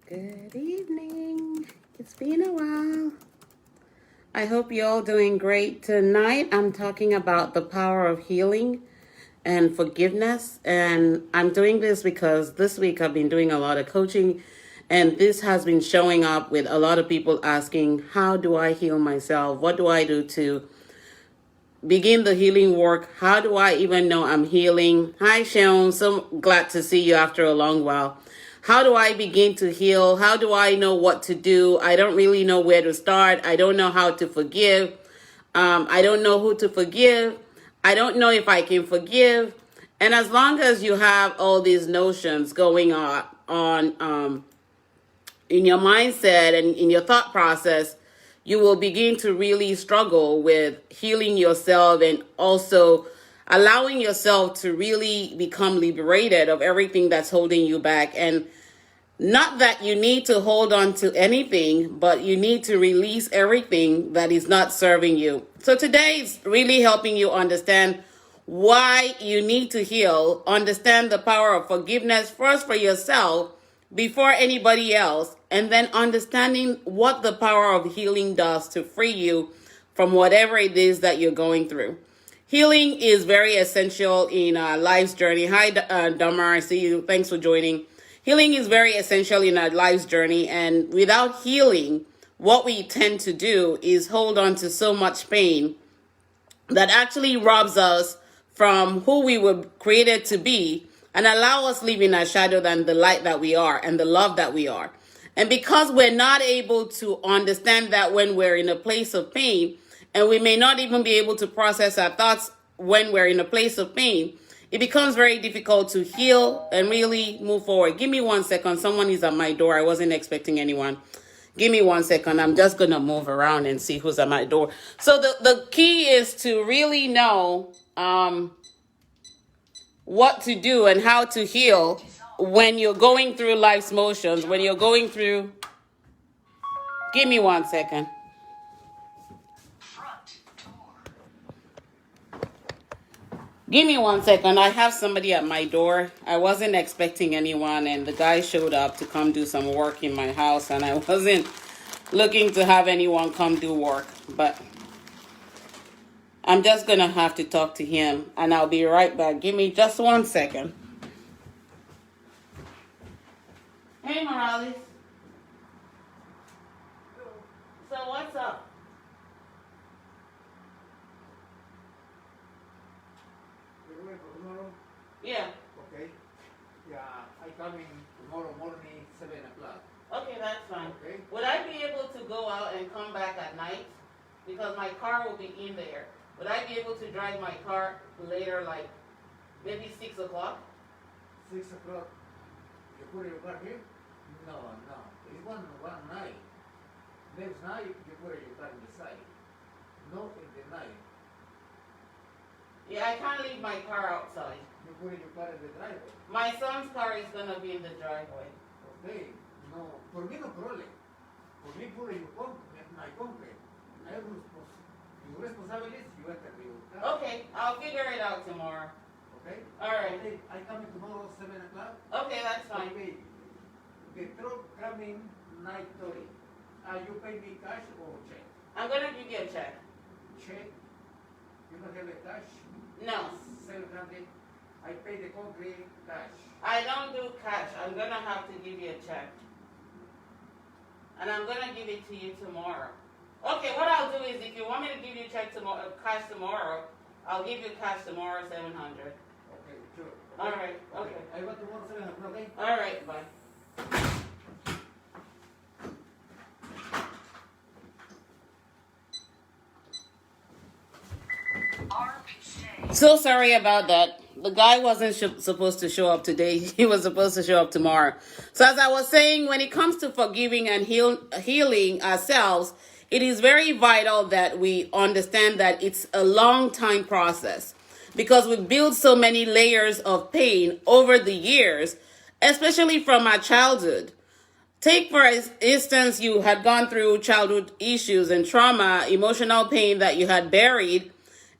Good evening. It's been a while. I hope you're all doing great. Tonight, I'm talking about the power of healing and forgiveness. And I'm doing this because this week I've been doing a lot of coaching, and this has been showing up with a lot of people asking, how do I heal myself? What do I do to begin the healing work? How do I even know I'm healing? Hi, Sharon. So glad to see you after a long while. How do I begin to heal? How do I know what to do? I don't really know where to start. I don't know how to forgive. I don't know who to forgive. I don't know if I can forgive. And as long as you have all these notions going on in your mindset and in your thought process, you will begin to really struggle with healing yourself and also allowing yourself to really become liberated of everything that's holding you back. And not that you need to hold on to anything, but you need to release everything that is not serving you. So today is really helping you understand why you need to heal, understand the power of forgiveness first for yourself before anybody else, and then understanding what the power of healing does to free you from whatever it is that you're going through. Healing is very essential in our life's journey. Hi, Damar, I see you. Thanks for joining. Healing is very essential in our life's journey, and without healing, what we tend to do is hold on to so much pain that actually robs us from who we were created to be and allow us live in our shadow than the light that we are and the love that we are. And because we're not able to understand that when we're in a place of pain, and we may not even be able to process our thoughts when we're in a place of pain, it becomes very difficult to heal and really move forward. Give me 1 second. Someone is at my door. I wasn't expecting anyone. Give me 1 second. I'm just going to move around and see who's at my door. So the key is to really know what to do and how to heal when you're going through life's motions, when you're going through... Give me 1 second. Give me 1 second. I have somebody at my door. I wasn't expecting anyone, and the guy showed up to come do some work in my house, and I wasn't looking to have anyone come do work, but I'm just going to have to talk to him, and I'll be right back. Give me just 1 second. Hey, Morales. So what's up? Yeah. Okay. Yeah, I come in tomorrow morning, 7 o'clock. Okay, that's fine. Okay. Would I be able to go out and come back at night? Because my car will be in there. Would I be able to drive my car later, like maybe 6 o'clock? 6 o'clock. You put your car here? No. It's one night. Next night, you put your car in the side. No, in the night. Yeah, I can't leave my car outside. You put your car in the driveway. My son's car is going to be in the driveway. Okay. No, for me no problem. For me put your my concrete. Your responsibility is you enter your car. Okay, I'll figure it out tomorrow. Okay? All right. Okay, I come in tomorrow, 7 o'clock. Okay, that's fine. Okay. The truck coming 9:30. You pay me cash or check? I'm going to give you a check. Check. You don't have a cash? No, 700. I pay the concrete cash. I don't do cash. I'm going to have to give you a check. And I'm going to give it to you tomorrow. Okay, what I'll do is if you want me to give you cash tomorrow, I'll give you cash tomorrow, 700. Okay, sure. All right, okay. I want tomorrow 7 o'clock, okay? All right, bye. So sorry about that. The guy wasn't supposed to show up today. He was supposed to show up tomorrow. So as I was saying, when it comes to forgiving and healing ourselves, it is very vital that we understand that it's a long time process because we build so many layers of pain over the years, especially from our childhood. Take, for instance, you had gone through childhood issues and trauma, emotional pain that you had buried,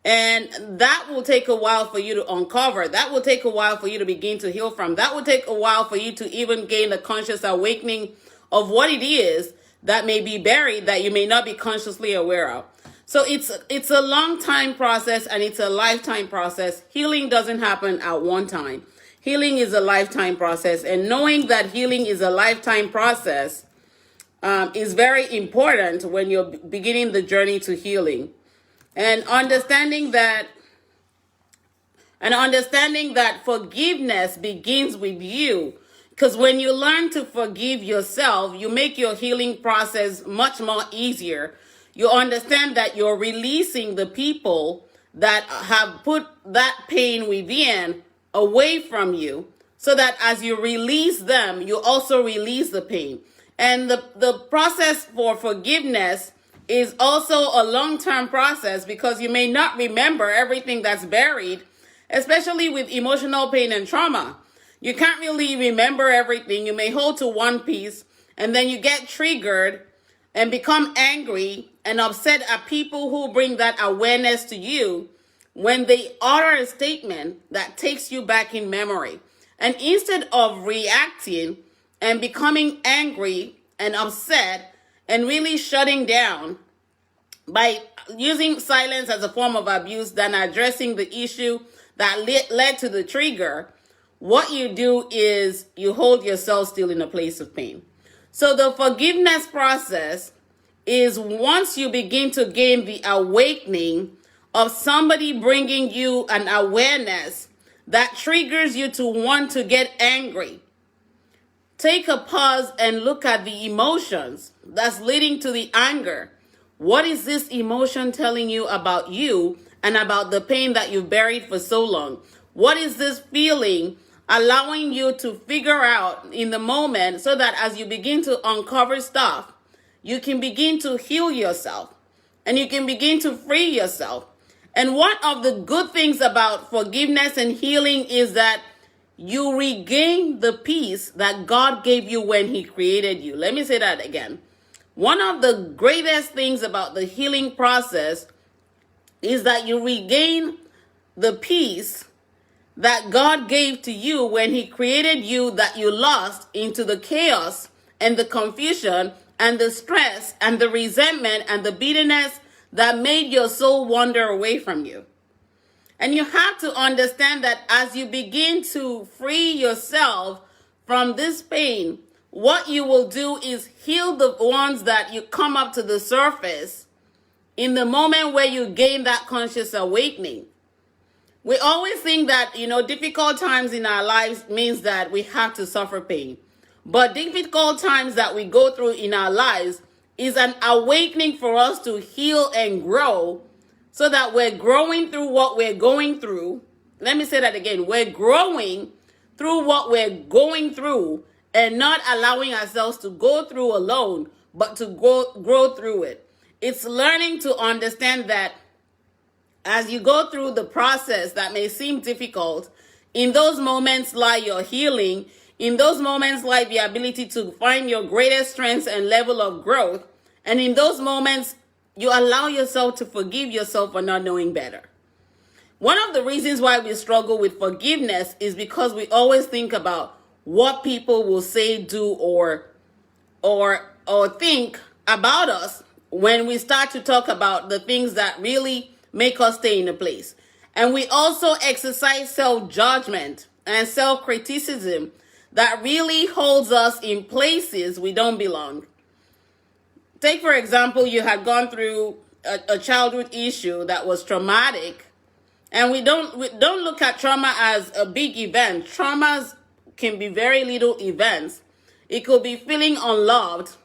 and that will take a while for you to uncover. That will take a while for you to begin to heal from. That will take a while for you to even gain a conscious awakening of what it is that may be buried that you may not be consciously aware of. So it's a long time process, and it's a lifetime process. Healing doesn't happen at one time. Healing is a lifetime process, and knowing that healing is a lifetime process is very important when you're beginning the journey to healing. And understanding that forgiveness begins with you. Because when you learn to forgive yourself, you make your healing process much more easier. You understand that you're releasing the people that have put that pain within away from you, so that as you release them, you also release the pain. And the process for forgiveness is also a long-term process, because you may not remember everything that's buried, especially with emotional pain and trauma. You can't really remember everything. You may hold to one piece, and then you get triggered and become angry and upset at people who bring that awareness to you when they utter a statement that takes you back in memory. And instead of reacting and becoming angry and upset and really shutting down by using silence as a form of abuse than addressing the issue that led to the trigger, what you do is you hold yourself still in a place of pain. So the forgiveness process is once you begin to gain the awakening of somebody bringing you an awareness that triggers you to want to get angry. Take a pause and look at the emotions that's leading to the anger. What is this emotion telling you about you and about the pain that you've buried for so long? What is this feeling allowing you to figure out in the moment, so that as you begin to uncover stuff, you can begin to heal yourself and you can begin to free yourself. And one of the good things about forgiveness and healing is that you regain the peace that God gave you when He created you. Let me say that again. One of the greatest things about the healing process is that you regain the peace that God gave to you when He created you, that you lost into the chaos and the confusion and the stress and the resentment and the bitterness that made your soul wander away from you. And you have to understand that as you begin to free yourself from this pain, what you will do is heal the ones that you come up to the surface in the moment where you gain that conscious awakening. We always think that, difficult times in our lives means that we have to suffer pain. But difficult times that we go through in our lives is an awakening for us to heal and grow, so that we're growing through what we're going through. Let me say that again. We're growing through what we're going through and not allowing ourselves to go through alone, but to grow through it. It's learning to understand that as you go through the process that may seem difficult, in those moments lie your healing. In those moments lie the ability to find your greatest strengths and level of growth. And in those moments, you allow yourself to forgive yourself for not knowing better. One of the reasons why we struggle with forgiveness is because we always think about what people will say, do, or think about us when we start to talk about the things that really make us stay in a place. And we also exercise self-judgment and self-criticism that really holds us in places we don't belong. Take, for example, you had gone through a childhood issue that was traumatic, and we don't look at trauma as a big event. Traumas can be very little events. It could be feeling unloved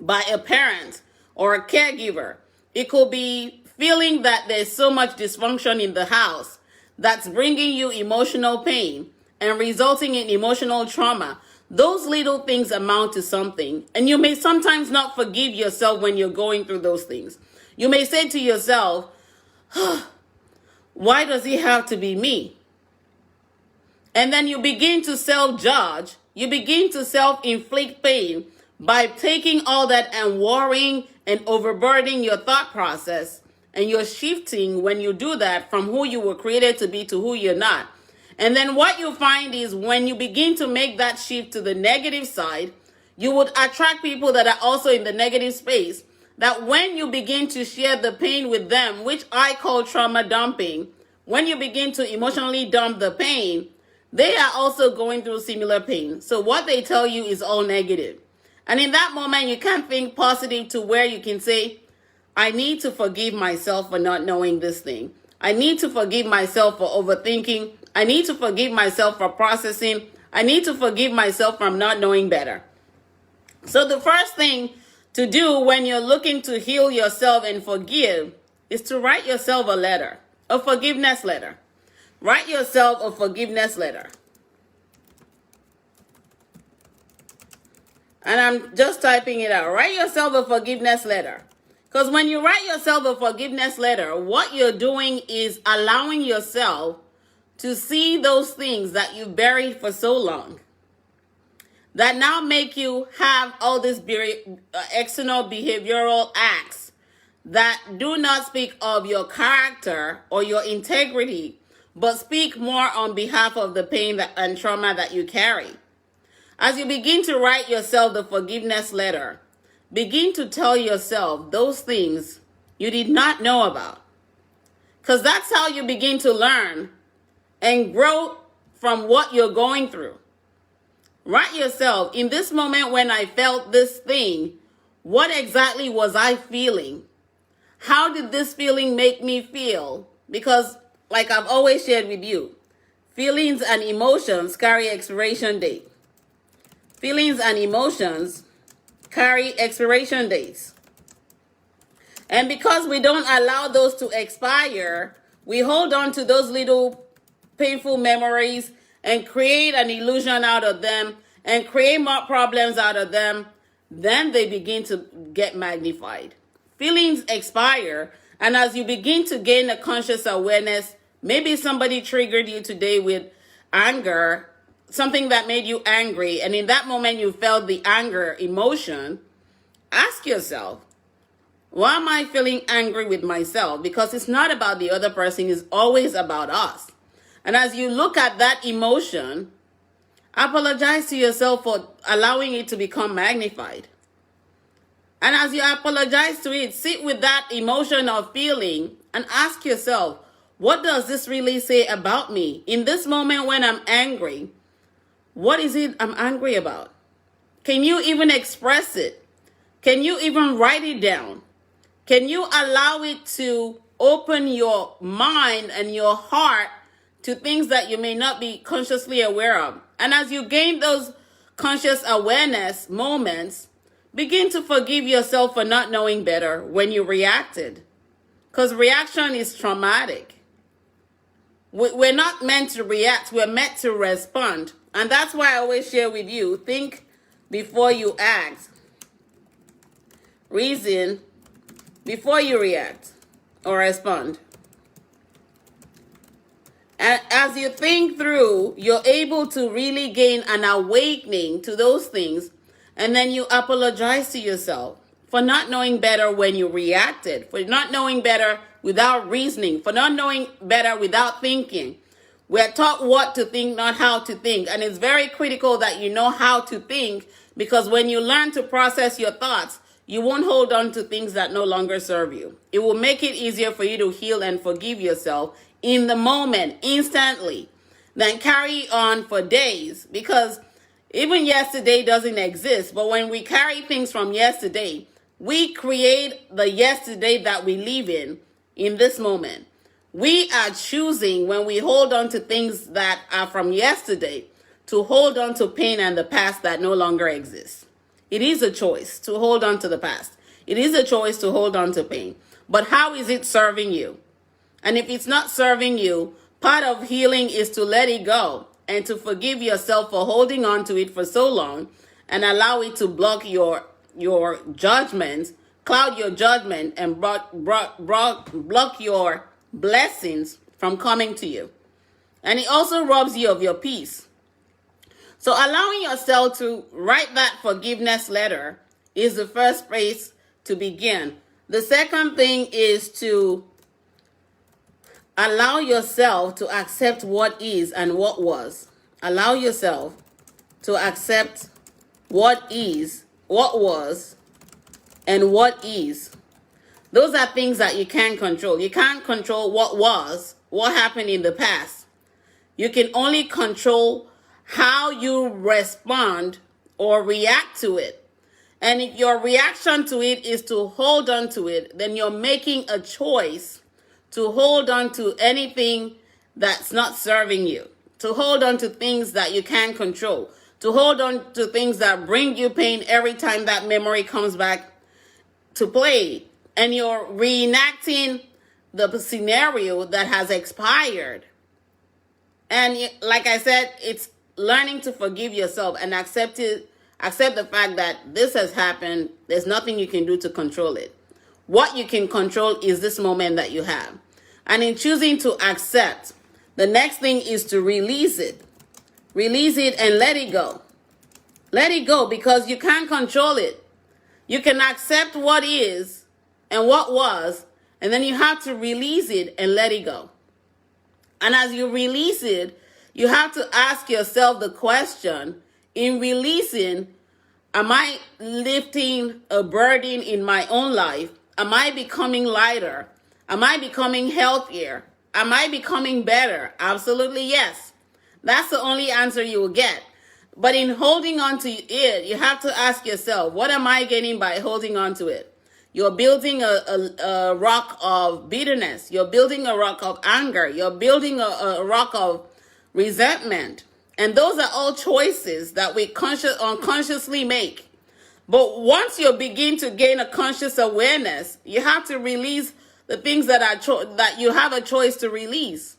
by a parent or a caregiver. It could be feeling that there's so much dysfunction in the house that's bringing you emotional pain and resulting in emotional trauma. Those little things amount to something. And you may sometimes not forgive yourself when you're going through those things. You may say to yourself, why does it have to be me? And then you begin to self-judge. You begin to self-inflict pain by taking all that and worrying and overburdening your thought process. And you're shifting when you do that from who you were created to be to who you're not. And then what you find is when you begin to make that shift to the negative side, You would attract people that are also in the negative space, that when you begin to share the pain with them, which I call trauma dumping, when you begin to emotionally dump the pain, they are also going through similar pain. So what they tell you is all negative. And in that moment, you can't think positive to where you can say, I need to forgive myself for not knowing this thing. I need to forgive myself for overthinking. I need to forgive myself for processing. I need to forgive myself from not knowing better. So the first thing to do when you're looking to heal yourself and forgive is to write yourself a letter, a forgiveness letter. Write yourself a forgiveness letter. And I'm just typing it out. Write yourself a forgiveness letter. Because when you write yourself a forgiveness letter, what you're doing is allowing yourself to see those things that you buried for so long, that now make you have all these external behavioral acts that do not speak of your character or your integrity, but speak more on behalf of the pain and trauma that you carry. As you begin to write yourself the forgiveness letter, begin to tell yourself those things you did not know about. Because that's how you begin to learn and grow from what you're going through. Write yourself, in this moment when I felt this thing, what exactly was I feeling? How did this feeling make me feel? Because, like I've always shared with you, feelings and emotions carry expiration date. Feelings and emotions carry expiration dates. And because we don't allow those to expire, we hold on to those little painful memories and create an illusion out of them and create more problems out of them. Then they begin to get magnified. Feelings expire, and as you begin to gain a conscious awareness, maybe somebody triggered you today with anger, something that made you angry, and in that moment you felt the anger emotion. Ask yourself, why am I feeling angry with myself? Because it's not about the other person, it's always about us. And as you look at that emotion, apologize to yourself for allowing it to become magnified. And as you apologize to it, sit with that emotion or feeling and ask yourself, what does this really say about me? In this moment when I'm angry, what is it I'm angry about? Can you even express it? Can you even write it down? Can you allow it to open your mind and your heart to things that you may not be consciously aware of? And as you gain those conscious awareness moments, begin to forgive yourself for not knowing better when you reacted. Because reaction is traumatic. We're not meant to react, we're meant to respond. And that's why I always share with you, think before you act. Reason before you react or respond. And as you think through, you're able to really gain an awakening to those things. And then you apologize to yourself for not knowing better when you reacted, for not knowing better without reasoning, for not knowing better without thinking. We're taught what to think, not how to think. And it's very critical that you know how to think, because when you learn to process your thoughts, you won't hold on to things that no longer serve you. It will make it easier for you to heal and forgive yourself in the moment, instantly, than carry on for days. Because even yesterday doesn't exist. But when we carry things from yesterday, we create the yesterday that we live in this moment. We are choosing, when we hold on to things that are from yesterday, to hold on to pain and the past that no longer exists. It is a choice to hold on to the past. It is a choice to hold on to pain. But how is it serving you? And if it's not serving you, part of healing is to let it go and to forgive yourself for holding on to it for so long and allow it to block your judgment, cloud your judgment, and block your blessings from coming to you. And it also robs you of your peace. So allowing yourself to write that forgiveness letter is the first place to begin. The second thing is to allow yourself to accept what is and what was. Allow yourself to accept what is, what was, and what is. Those are things that you can't control. You can't control what was, what happened in the past. You can only control how you respond or react to it. And if your reaction to it is to hold on to it, then you're making a choice to hold on to anything that's not serving you, to hold on to things that you can't control, to hold on to things that bring you pain every time that memory comes back to play. And you're reenacting the scenario that has expired. And like I said, it's learning to forgive yourself and accept the fact that this has happened. There's nothing you can do to control it. What you can control is this moment that you have. And in choosing to accept, the next thing is to release it. Release it and let it go. Let it go, because you can't control it. You can accept what is and what was, and then you have to release it and let it go. And as you release it, you have to ask yourself the question, in releasing, am I lifting a burden in my own life? Am I becoming lighter? Am I becoming healthier? Am I becoming better? Absolutely yes. That's the only answer you will get. But in holding on to it, you have to ask yourself, what am I getting by holding on to it? You're building a rock of bitterness. You're building a rock of anger. You're building a rock of resentment. And those are all choices that we unconsciously make. But once you begin to gain a conscious awareness, you have to release the things that you have a choice to release.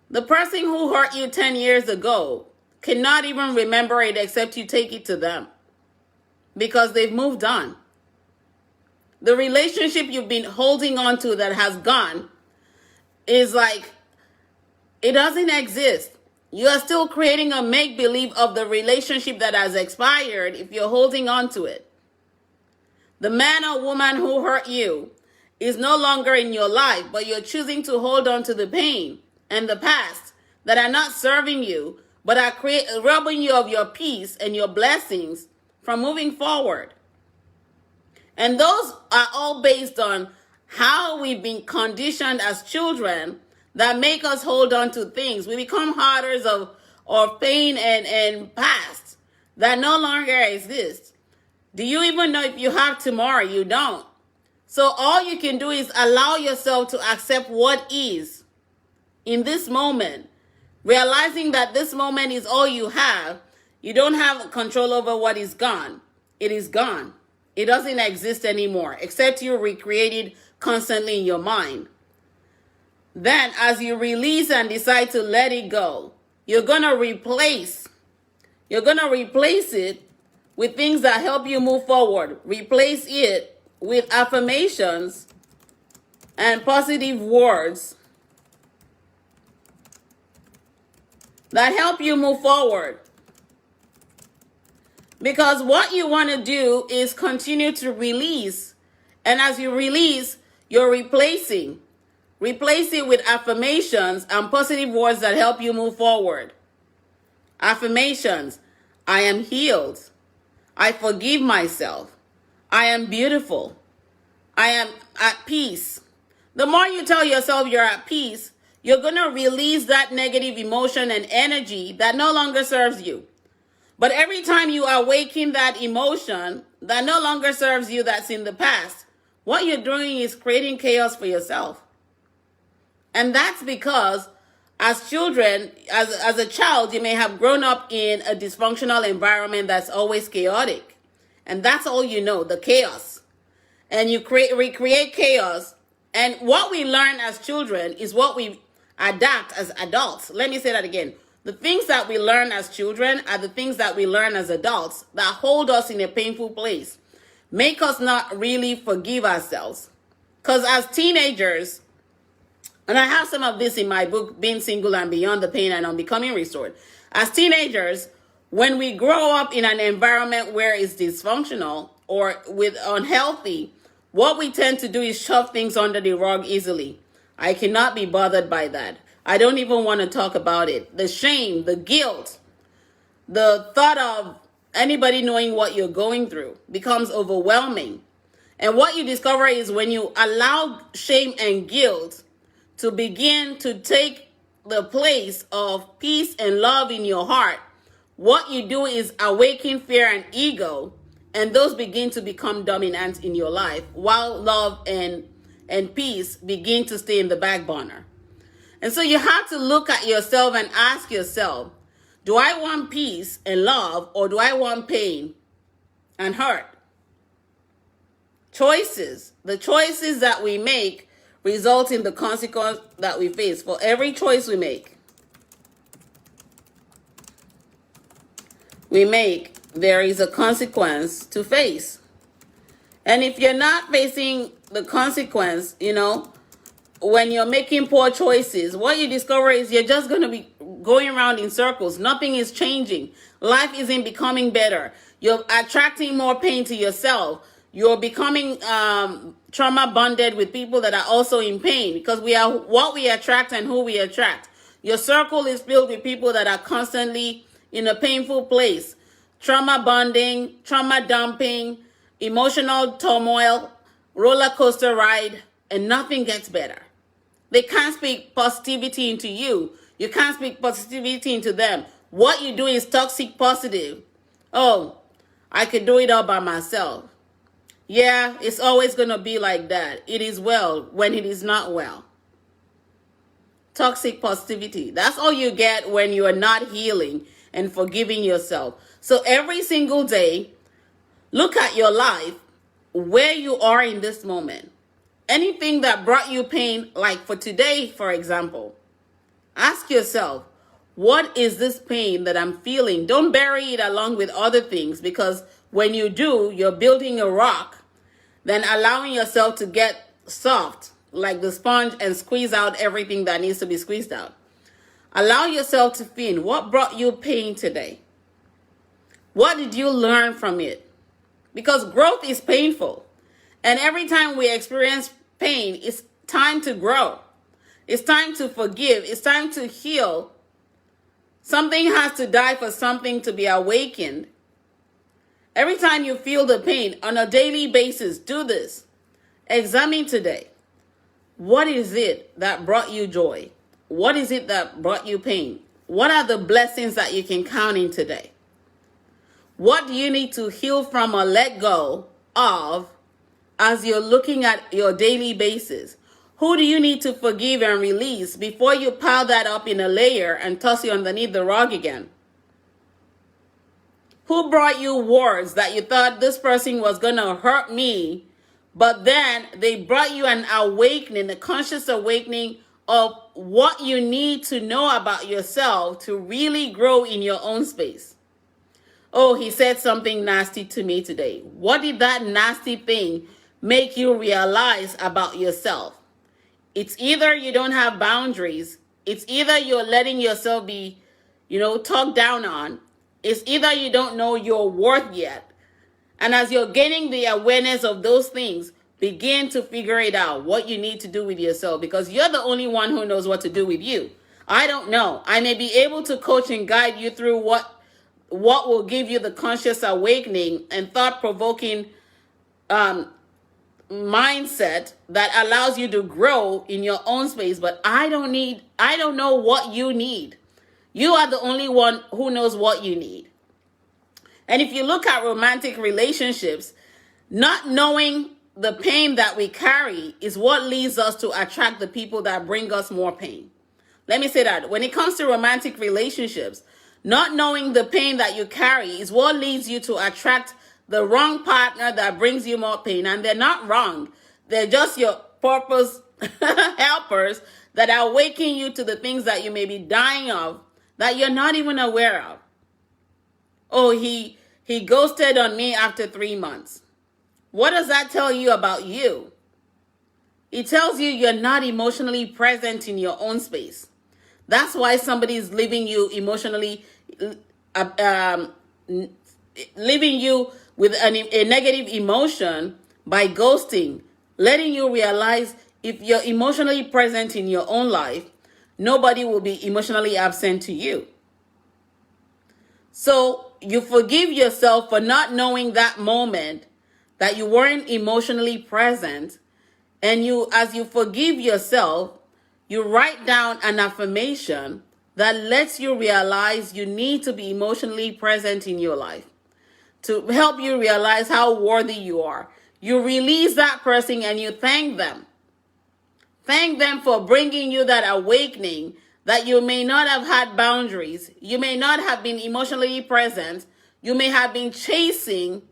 The person who hurt you 10 years ago cannot even remember it except you take it to them, because they've moved on. The relationship you've been holding on to that has gone is like, it doesn't exist. You are still creating a make-believe of the relationship that has expired if you're holding on to it. The man or woman who hurt you is no longer in your life, but you're choosing to hold on to the pain and the past that are not serving you, but are robbing you of your peace and your blessings from moving forward. And those are all based on how we've been conditioned as children that make us hold on to things. We become hoarders of pain and past that no longer exist. Do you even know if you have tomorrow? You don't. So all you can do is allow yourself to accept what is in this moment, realizing that this moment is all you have. You don't have control over what is gone. It is gone. It doesn't exist anymore, except you recreate it constantly in your mind. Then, as you release and decide to let it go, you're going to replace it with things that help you move forward. Replace it with affirmations and positive words that help you move forward. Because what you want to do is continue to release. And as you release, you're replacing. Replace it with affirmations and positive words that help you move forward. Affirmations. I am healed. I forgive myself. I am beautiful. I am at peace. The more you tell yourself you're at peace, you're going to release that negative emotion and energy that no longer serves you. But every time you awaken that emotion that no longer serves you, that's in the past, what you're doing is creating chaos for yourself. And that's because as children, as a child, you may have grown up in a dysfunctional environment that's always chaotic. And that's all you know, the chaos. And you recreate chaos. And what we learn as children is what we adapt as adults. Let me say that again. The things that we learn as children are the things that we learn as adults that hold us in a painful place, make us not really forgive ourselves. Because as teenagers, and I have some of this in my book, Being Single and Beyond the Pain and On Becoming Restored. As teenagers, when we grow up in an environment where it's dysfunctional or with unhealthy, what we tend to do is shove things under the rug easily. I cannot be bothered by that. I don't even want to talk about it. The shame, the guilt, the thought of anybody knowing what you're going through becomes overwhelming. And what you discover is when you allow shame and guilt to begin to take the place of peace and love in your heart, what you do is awaken fear and ego, and those begin to become dominant in your life, while love and peace begin to stay in the back burner. And so you have to look at yourself and ask yourself, do I want peace and love, or do I want pain and hurt? Choices. The choices that we make result in the consequence that we face. For every choice we make, there is a consequence to face. And if you're not facing the consequence, when you're making poor choices, what you discover is you're just going to be going around in circles. Nothing is changing. Life isn't becoming better. You're attracting more pain to yourself. You're becoming trauma bonded with people that are also in pain, because we are what we attract and who we attract. Your circle is filled with people that are constantly in a painful place. Trauma bonding, trauma dumping, emotional turmoil, roller coaster ride, and nothing gets better. They can't speak positivity into you. You can't speak positivity into them. What you do is toxic positive. Oh, I could do it all by myself. Yeah, it's always going to be like that. It is well when it is not well. Toxic positivity. That's all you get when you are not healing and forgiving yourself. So every single day, look at your life, where you are in this moment. Anything that brought you pain, like for today, for example, ask yourself, what is this pain that I'm feeling? Don't bury it along with other things, because when you do, you're building a rock, then allowing yourself to get soft like the sponge and squeeze out everything that needs to be squeezed out. Allow yourself to feel what brought you pain today. What did you learn from it? Because growth is painful. And every time we experience pain, it's time to grow. It's time to forgive. It's time to heal. Something has to die for something to be awakened. Every time you feel the pain on a daily basis, do this. Examine today. What is it that brought you joy? What is it that brought you pain? What are the blessings that you can count in today? What do you need to heal from or let go of as you're looking at your daily basis? Who do you need to forgive and release before you pile that up in a layer and toss it underneath the rug again? Who brought you words that you thought this person was going to hurt me, but then they brought you an awakening, a conscious awakening of what you need to know about yourself to really grow in your own space? Oh, he said something nasty to me today. What did that nasty thing make you realize about yourself? It's either you don't have boundaries. It's either you're letting yourself be, talked down on. It's either you don't know your worth yet. And as you're gaining the awareness of those things, begin to figure it out, what you need to do with yourself, because you're the only one who knows what to do with you. I don't know. I may be able to coach and guide you through what will give you the conscious awakening and thought-provoking mindset that allows you to grow in your own space. But I don't know what you need. You are the only one who knows what you need. And if you look at romantic relationships, not knowing the pain that we carry is what leads us to attract the people that bring us more pain. Let me say that. When it comes to romantic relationships, not knowing the pain that you carry is what leads you to attract the wrong partner that brings you more pain. And they're not wrong. They're just your purpose helpers that are waking you to the things that you may be dying of that you're not even aware of. Oh, he ghosted on me after 3 months. What does that tell you about you? It tells you you're not emotionally present in your own space. That's why somebody is leaving you emotionally, leaving you with a negative emotion by ghosting, letting you realize if you're emotionally present in your own life, nobody will be emotionally absent to you. So you forgive yourself for not knowing that moment that you weren't emotionally present. And as you forgive yourself, you write down an affirmation that lets you realize you need to be emotionally present in your life to help you realize how worthy you are. You release that person and you thank them. Thank them for bringing you that awakening that you may not have had boundaries. You may not have been emotionally present. You may have been chasing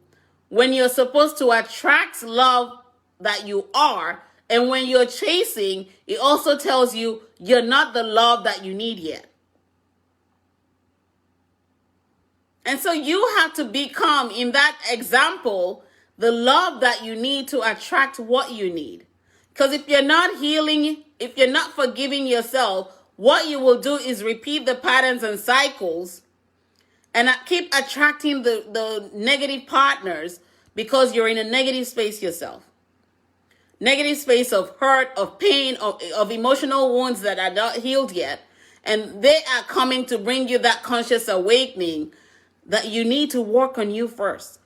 when you're supposed to attract love that you are. And when you're chasing, it also tells you you're not the love that you need yet. And so you have to become, in that example, the love that you need to attract what you need. Because if you're not healing, if you're not forgiving yourself, what you will do is repeat the patterns and cycles and keep attracting the negative partners because you're in a negative space yourself. Negative space of hurt, of pain, of emotional wounds that are not healed yet. And they are coming to bring you that conscious awakening that you need to work on you first.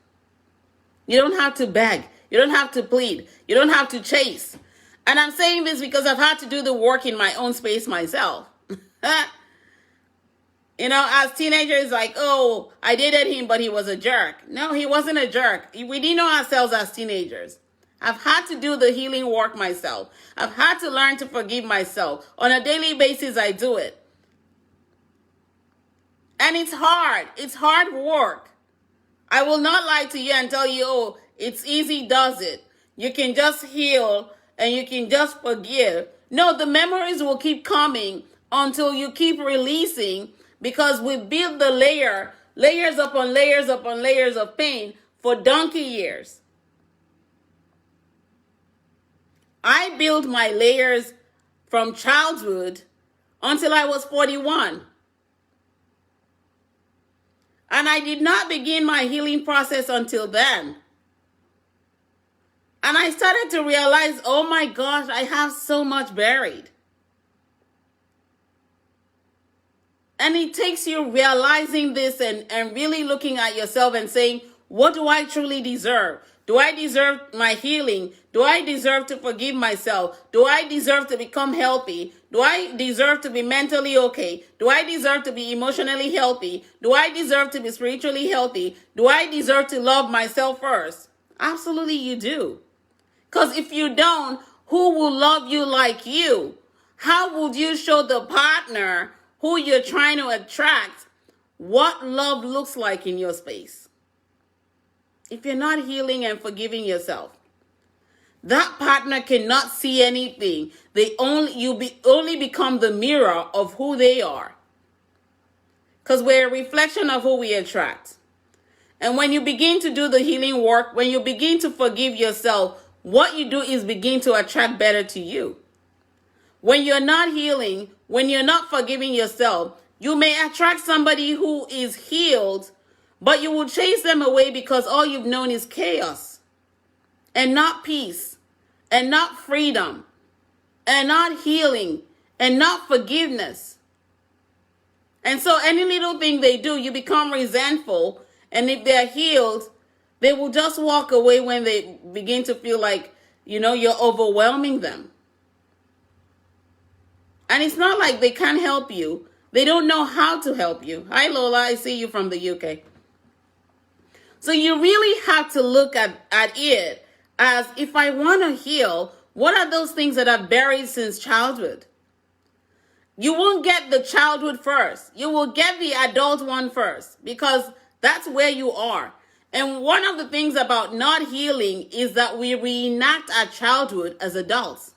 You don't have to beg. You don't have to plead. You don't have to chase. And I'm saying this because I've had to do the work in my own space myself. As teenagers, like, oh, I dated him, but he was a jerk. No, he wasn't a jerk. We didn't know ourselves as teenagers. I've had to do the healing work myself. I've had to learn to forgive myself. On a daily basis, I do it. And it's hard. It's hard work. I will not lie to you and tell you, oh, it's easy, does it? You can just heal and you can just forgive. No, the memories will keep coming until you keep releasing, because we build the layers upon layers upon layers of pain for donkey years. I built my layers from childhood until I was 41. And I did not begin my healing process until then. And I started to realize, oh my gosh, I have so much buried. And it takes you realizing this and really looking at yourself and saying, what do I truly deserve? Do I deserve my healing? Do I deserve to forgive myself? Do I deserve to become healthy? Do I deserve to be mentally okay? Do I deserve to be emotionally healthy? Do I deserve to be spiritually healthy? Do I deserve to love myself first? Absolutely you do. Because if you don't, who will love you like you? How would you show the partner who you're trying to attract what love looks like in your space? If you're not healing and forgiving yourself, that partner cannot see anything. You only become the mirror of who they are. Because we're a reflection of who we attract. And when you begin to do the healing work, when you begin to forgive yourself, what you do is begin to attract better to you. When you're not healing, when you're not forgiving yourself, you may attract somebody who is healed, but you will chase them away because all you've known is chaos and not peace and not freedom and not healing and not forgiveness. And so any little thing they do, you become resentful. And if they're healed, they will just walk away when they begin to feel like, you're overwhelming them. And it's not like they can't help you. They don't know how to help you. Hi, Lola. I see you from the UK. So you really have to look at it as, if I want to heal, what are those things that are buried since childhood? You won't get the childhood first. You will get the adult one first, because that's where you are. And one of the things about not healing is that we reenact our childhood as adults.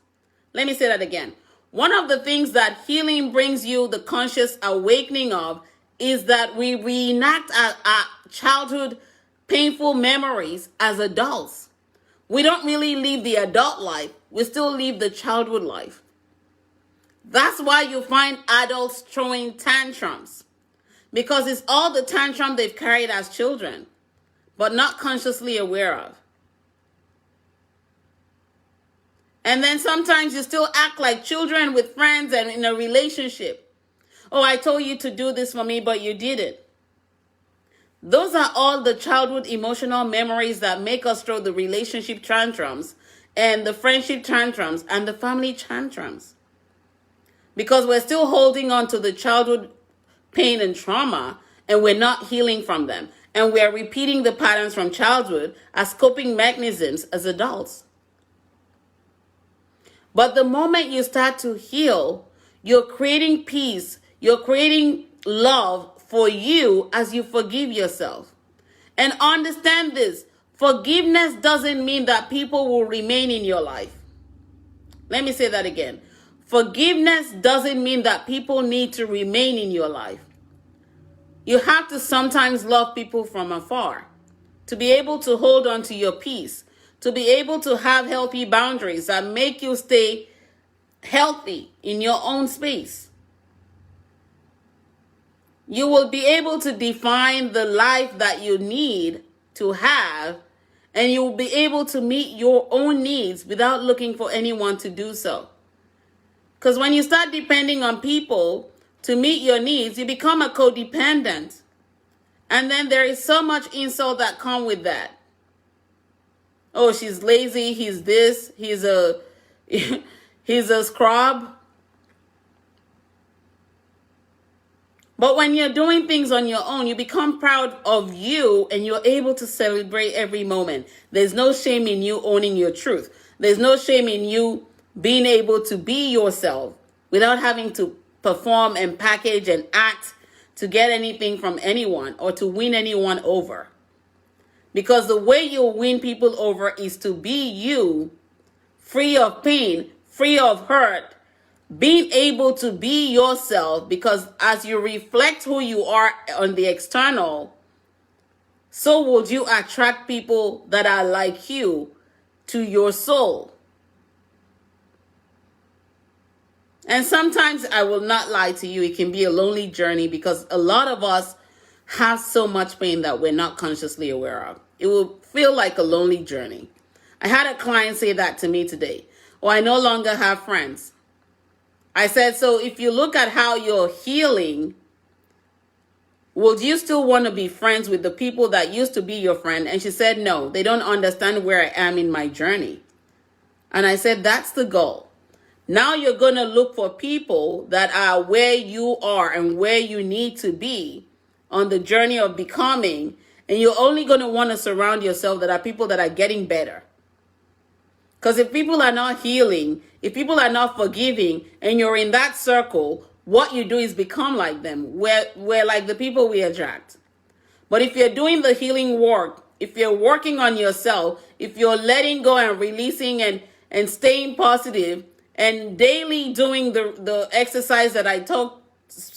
Let me say that again. One of the things that healing brings you the conscious awakening of is that we reenact our childhood painful memories as adults. We don't really live the adult life. We still live the childhood life. That's why you find adults throwing tantrums, because it's all the tantrum they've carried as children, but not consciously aware of. And then sometimes you still act like children with friends and in a relationship. Oh, I told you to do this for me, but you didn't. Those are all the childhood emotional memories that make us throw the relationship tantrums and the friendship tantrums and the family tantrums. Because we're still holding on to the childhood pain and trauma, and we're not healing from them. And we're repeating the patterns from childhood as coping mechanisms as adults. But the moment you start to heal, you're creating peace, you're creating love for you as you forgive yourself. And understand this, forgiveness doesn't mean that people will remain in your life. Let me say that again. Forgiveness doesn't mean that people need to remain in your life. You have to sometimes love people from afar to be able to hold on to your peace, to be able to have healthy boundaries that make you stay healthy in your own space. You will be able to define the life that you need to have, and you will be able to meet your own needs without looking for anyone to do so. Because when you start depending on people to meet your needs, you become a codependent. And then there is so much insult that comes with that. Oh, she's lazy, he's this, he's a he's a scrub. But when you're doing things on your own, you become proud of you and you're able to celebrate every moment. There's no shame in you owning your truth. There's no shame in you being able to be yourself without having to perform and package and act to get anything from anyone or to win anyone over. Because the way you win people over is to be you, free of pain, free of hurt, being able to be yourself, because as you reflect who you are on the external, so would you attract people that are like you to your soul. And sometimes, I will not lie to you, it can be a lonely journey because a lot of us have so much pain that we're not consciously aware of. It will feel like a lonely journey. I had a client say that to me today. Oh, I no longer have friends. I said, so if you look at how you're healing, would you still want to be friends with the people that used to be your friend? And she said, no, they don't understand where I am in my journey. And I said, that's the goal. Now you're going to look for people that are where you are and where you need to be on the journey of becoming. And you're only going to want to surround yourself that are people that are getting better. Because if people are not healing, if people are not forgiving, and you're in that circle, what you do is become like them. We're like the people we attract. But if you're doing the healing work, if you're working on yourself, if you're letting go and releasing and staying positive, and daily doing the exercise that I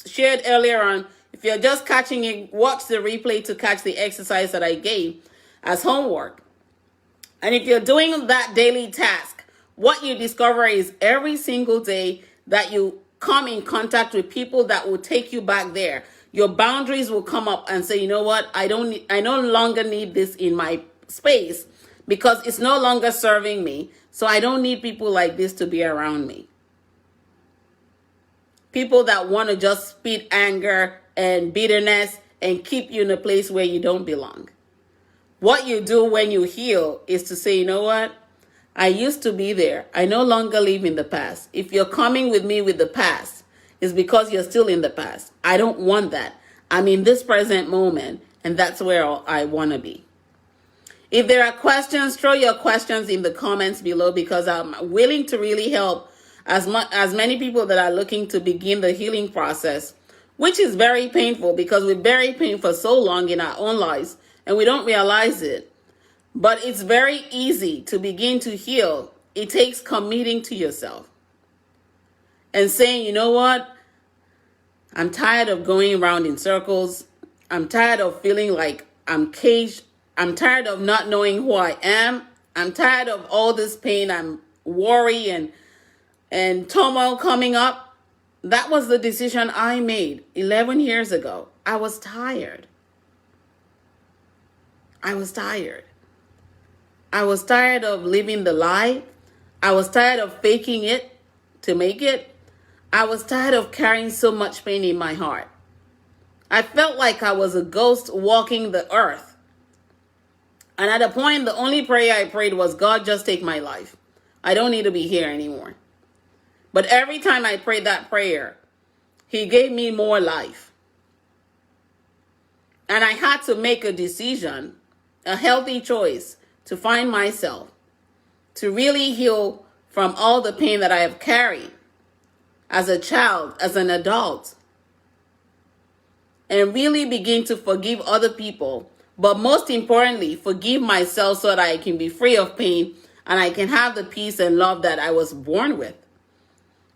shared earlier on, if you're just catching it, watch the replay to catch the exercise that I gave as homework. And if you're doing that daily task, what you discover is every single day that you come in contact with people that will take you back there, your boundaries will come up and say, you know what, I no longer need this in my space because it's no longer serving me. So I don't need people like this to be around me. People that want to just spit anger and bitterness and keep you in a place where you don't belong. What you do when you heal is to say, you know what? I used to be there. I no longer live in the past. If you're coming with me with the past, it's because you're still in the past. I don't want that. I'm in this present moment, and that's where I want to be. If there are questions, throw your questions in the comments below because I'm willing to really help as many people that are looking to begin the healing process, which is very painful because we've buried pain for so long in our own lives and we don't realize it. But it's very easy to begin to heal. It takes committing to yourself and saying, you know what? I'm tired of going around in circles. I'm tired of feeling like I'm caged. I'm tired of not knowing who I am. I'm tired of all this pain and worry and turmoil coming up. That was the decision I made 11 years ago. I was tired. I was tired. I was tired of living the lie. I was tired of faking it to make it. I was tired of carrying so much pain in my heart. I felt like I was a ghost walking the earth. And at a point, the only prayer I prayed was, God, just take my life. I don't need to be here anymore. But every time I prayed that prayer, he gave me more life. And I had to make a decision, a healthy choice, to find myself, to really heal from all the pain that I have carried as a child, as an adult, and really begin to forgive other people, but most importantly, forgive myself so that I can be free of pain and I can have the peace and love that I was born with.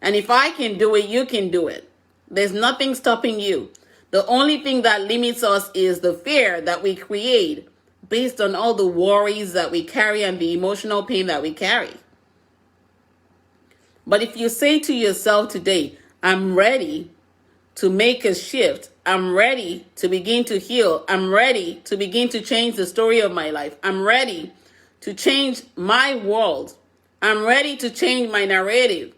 And if I can do it, you can do it. There's nothing stopping you. The only thing that limits us is the fear that we create based on all the worries that we carry and the emotional pain that we carry. But if you say to yourself today, I'm ready to make a shift, I'm ready to begin to heal, I'm ready to begin to change the story of my life, I'm ready to change my world, I'm ready to change my narrative,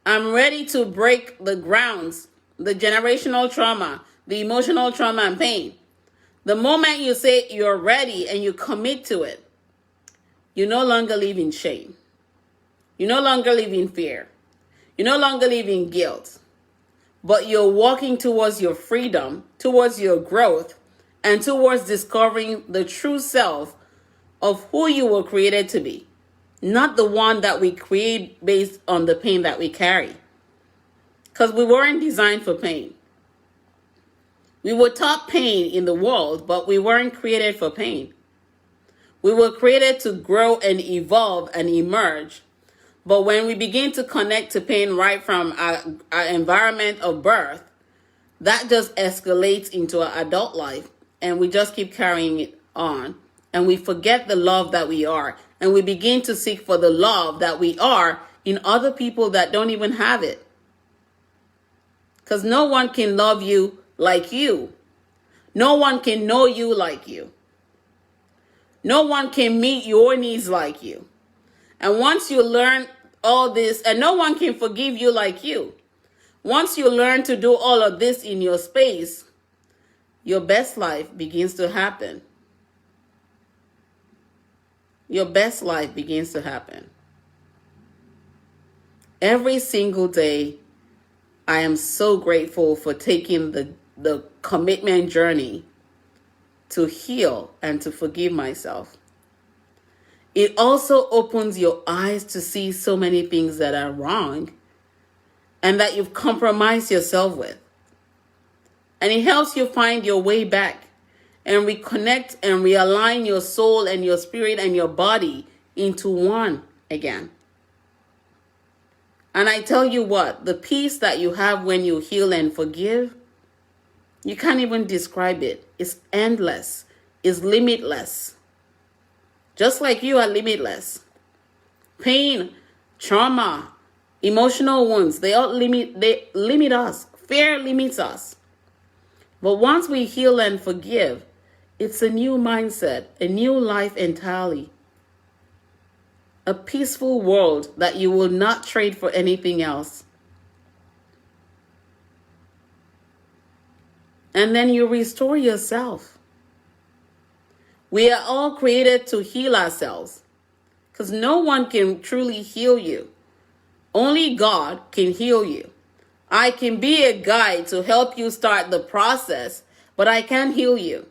I'm ready to break the grounds, the generational trauma, the emotional trauma and pain. The moment you say you're ready and you commit to it, you no longer live in shame. You no longer live in fear. You no longer live in guilt. But you're walking towards your freedom, towards your growth, and towards discovering the true self of who you were created to be. Not the one that we create based on the pain that we carry. Because we weren't designed for pain. We were taught pain in the world, but we weren't created for pain. We were created to grow and evolve and emerge. But when we begin to connect to pain right from our environment of birth, that just escalates into our adult life. And we just keep carrying it on. And we forget the love that we are. And we begin to seek for the love that we are in other people that don't even have it. Because no one can love you like you. No one can know you like you. No one can meet your needs like you. And once you learn all this, and no one can forgive you like you. Once you learn to do all of this in your space, your best life begins to happen. Your best life begins to happen. Every single day, I am so grateful for taking the commitment journey to heal and to forgive myself. It also opens your eyes to see so many things that are wrong and that you've compromised yourself with. And it helps you find your way back and reconnect and realign your soul and your spirit and your body into one again. And I tell you what, the peace that you have when you heal and forgive, you can't even describe it. It's endless. It's limitless. Just like you are limitless. Pain, trauma, emotional wounds, they limit us. Fear limits us. But once we heal and forgive, it's a new mindset, a new life entirely. A peaceful world that you will not trade for anything else. And then you restore yourself. We are all created to heal ourselves because no one can truly heal you. Only God can heal you. I can be a guide to help you start the process, but I can't heal you.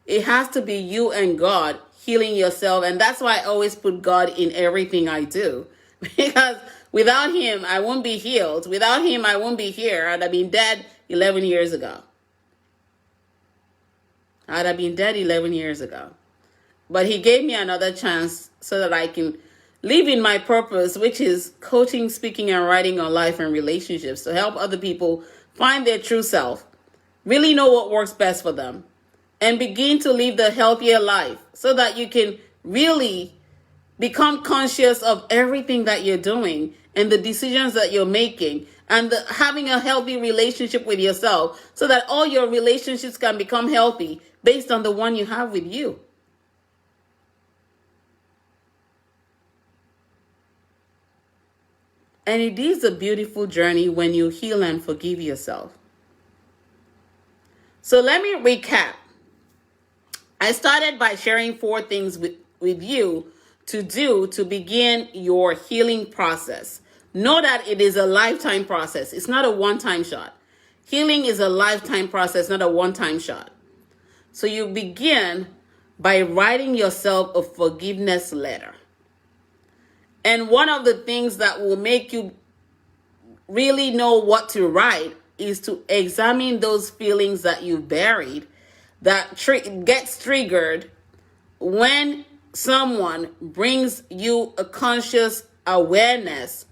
It has to be you and God healing yourself. And that's why I always put God in everything I do. Because without him, I won't be healed. Without him, I won't be here. I'd have been dead 11 years ago. I'd have been dead 11 years ago. But he gave me another chance so that I can live in my purpose, which is coaching, speaking, and writing on life and relationships to help other people find their true self, really know what works best for them, and begin to live the healthier life so that you can really become conscious of everything that you're doing and the decisions that you're making and having a healthy relationship with yourself so that all your relationships can become healthy based on the one you have with you. And it is a beautiful journey when you heal and forgive yourself. So let me recap. I started by sharing 4 things with you to do to begin your healing process. Know that it is a lifetime process. It's not a one-time shot. Healing is a lifetime process, not a one-time shot. So you begin by writing yourself a forgiveness letter. And one of the things that will make you really know what to write is to examine those feelings that you buried that gets triggered when someone brings you a conscious awareness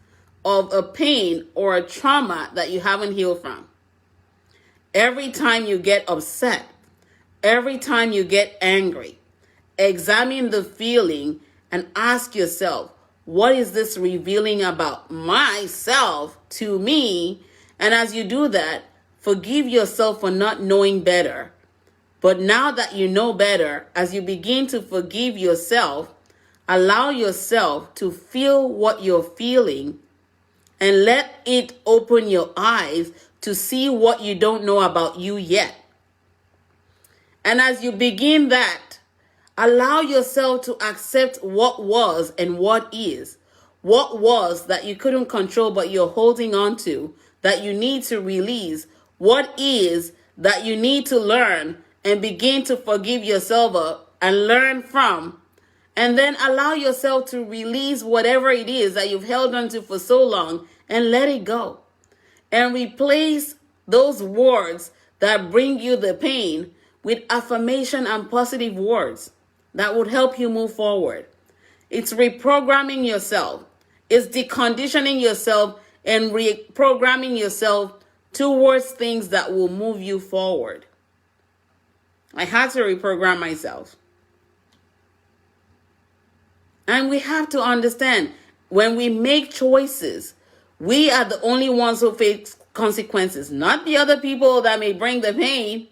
of a pain or a trauma that you haven't healed from. Every time you get upset, every time you get angry, examine the feeling and ask yourself, what is this revealing about myself to me? And as you do that, forgive yourself for not knowing better. But now that you know better, as you begin to forgive yourself, allow yourself to feel what you're feeling and let it open your eyes to see what you don't know about you yet. And as you begin that, allow yourself to accept what was and what is. What was that you couldn't control but you're holding on to, that you need to release. What is that you need to learn and begin to forgive yourself of and learn from. And then allow yourself to release whatever it is that you've held on to for so long and let it go. And replace those words that bring you the pain with affirmation and positive words that would help you move forward. It's reprogramming yourself. It's deconditioning yourself and reprogramming yourself towards things that will move you forward. I had to reprogram myself. And we have to understand, when we make choices, we are the only ones who face consequences, not the other people that may bring the pain.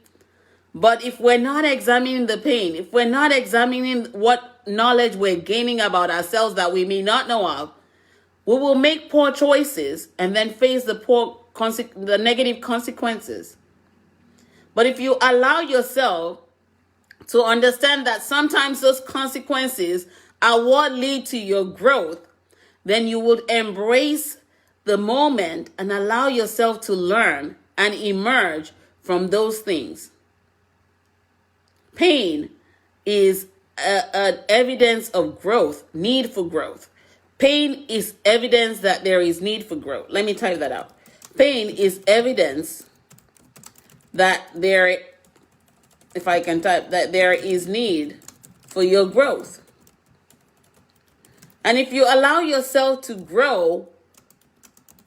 But if we're not examining the pain, if we're not examining what knowledge we're gaining about ourselves that we may not know of, we will make poor choices and then face the negative consequences. But if you allow yourself to understand that sometimes those consequences are what lead to your growth, then you would embrace the moment and allow yourself to learn and emerge from those things. Pain is an evidence of growth, need for growth. Pain is evidence that there is need for growth. Let me type that out. Pain is evidence that if I can type, that there is need for your growth. And if you allow yourself to grow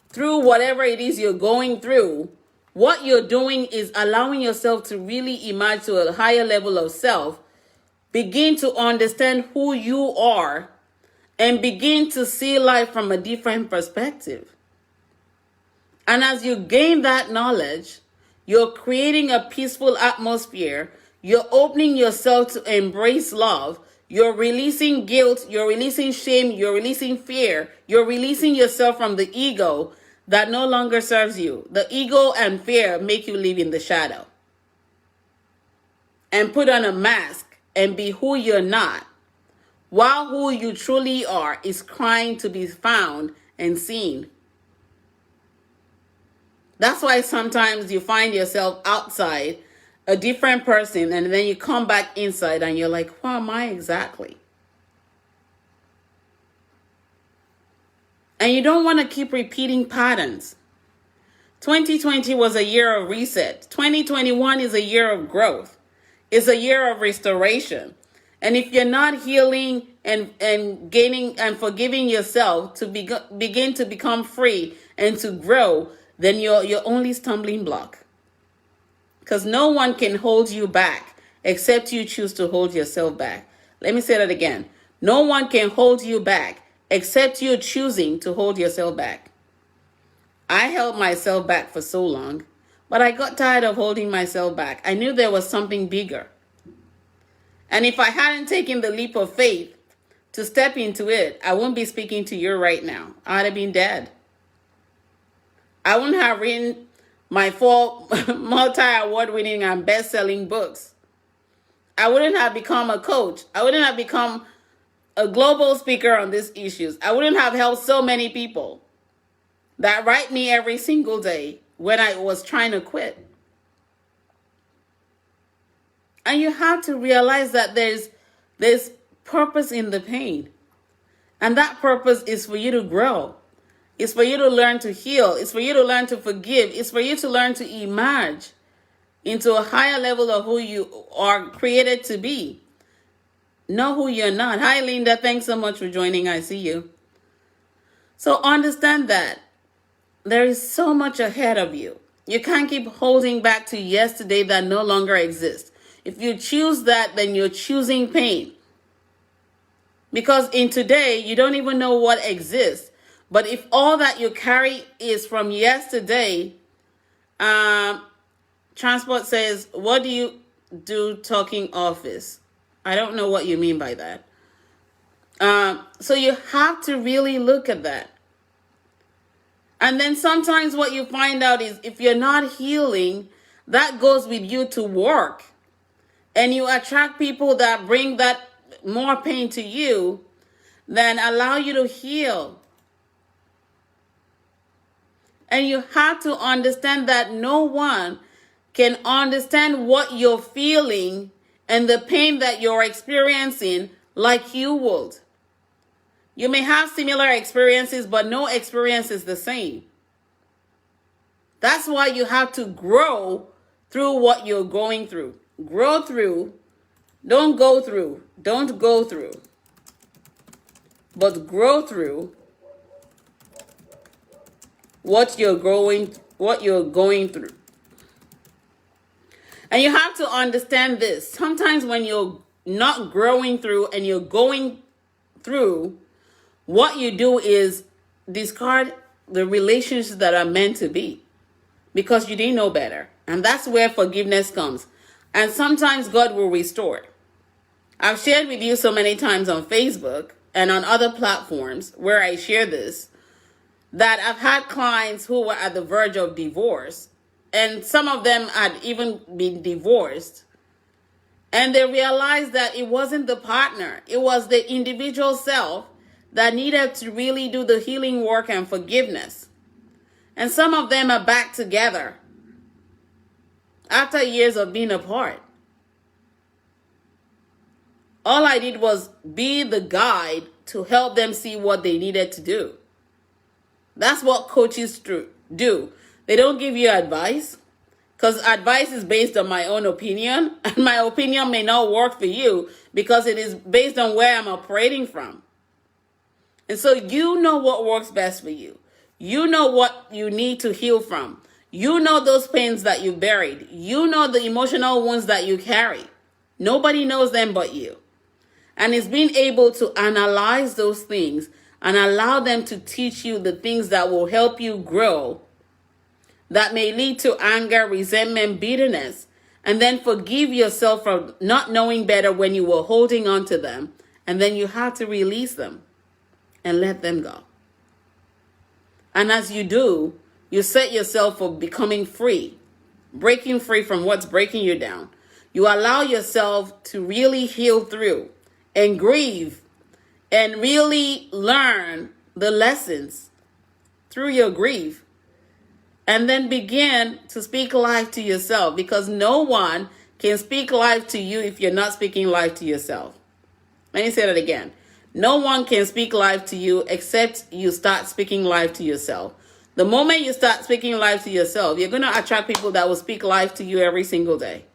through whatever it is you're going through, what you're doing is allowing yourself to really emerge to a higher level of self, begin to understand who you are, and begin to see life from a different perspective. And as you gain that knowledge, you're creating a peaceful atmosphere. You're opening yourself to embrace love. You're releasing guilt. You're releasing shame. You're releasing fear. You're releasing yourself from the ego that no longer serves you. The ego and fear make you live in the shadow and put on a mask and be who you're not, while who you truly are is crying to be found and seen. That's why sometimes you find yourself outside a different person and then you come back inside and you're like, who am I exactly? And you don't want to keep repeating patterns. 2020 was a year of reset. 2021 is a year of growth. It's a year of restoration. And if you're not healing and gaining and forgiving yourself to begin to become free and to grow, then you're only stumbling block. Because no one can hold you back except you choose to hold yourself back. Let me say that again. No one can hold you back except you choosing to hold yourself back. I held myself back for so long, but I got tired of holding myself back. I knew there was something bigger. And if I hadn't taken the leap of faith to step into it, I wouldn't be speaking to you right now. I'd have been dead. I wouldn't have written my 4 multi-award winning and best-selling books. I wouldn't have become a coach. I wouldn't have become a global speaker on these issues. I wouldn't have helped so many people that write me every single day when I was trying to quit. And you have to realize that there's purpose in the pain. And that purpose is for you to grow. It's for you to learn to heal. It's for you to learn to forgive. It's for you to learn to emerge into a higher level of who you are created to be. Know who you're not. Hi, Linda. Thanks so much for joining. I see you. So understand that there is so much ahead of you. You can't keep holding back to yesterday that no longer exists. If you choose that, then you're choosing pain. Because in today, you don't even know what exists. But if all that you carry is from yesterday, Transport says, what do you do talking office? I don't know what you mean by that. So you have to really look at that. And then sometimes what you find out is if you're not healing, that goes with you to work. And you attract people that bring that more pain to you than allow you to heal. And you have to understand that no one can understand what you're feeling and the pain that you're experiencing like you would. You may have similar experiences, but no experience is the same. That's why you have to grow through what you're going through. Grow through. Don't go through. Don't go through. But grow through what you're going through. And you have to understand this. Sometimes when you're not growing through and you're going through, what you do is discard the relationships that are meant to be because you didn't know better. And that's where forgiveness comes. And sometimes God will restore. I've shared with you so many times on Facebook and on other platforms where I share this, that I've had clients who were at the verge of divorce, and some of them had even been divorced. And they realized that it wasn't the partner, it was the individual self that needed to really do the healing work and forgiveness. And some of them are back together after years of being apart. All I did was be the guide to help them see what they needed to do. That's what coaches do. They don't give you advice, because advice is based on my own opinion, and my opinion may not work for you because it is based on where I'm operating from. And so you know what works best for you. You know what you need to heal from. You know those pains that you buried. You know the emotional wounds that you carry. Nobody knows them but you. And it's being able to analyze those things and allow them to teach you the things that will help you grow, that may lead to anger, resentment, bitterness, and then forgive yourself for not knowing better when you were holding on to them, and then you have to release them and let them go. And as you do, you set yourself for becoming free, breaking free from what's breaking you down. You allow yourself to really heal through and grieve and really learn the lessons through your grief, and then begin to speak life to yourself, because no one can speak life to you if you're not speaking life to yourself. Let me say that again. No one can speak life to you except you start speaking life to yourself. The moment you start speaking life to yourself, you're going to attract people that will speak life to you every single day.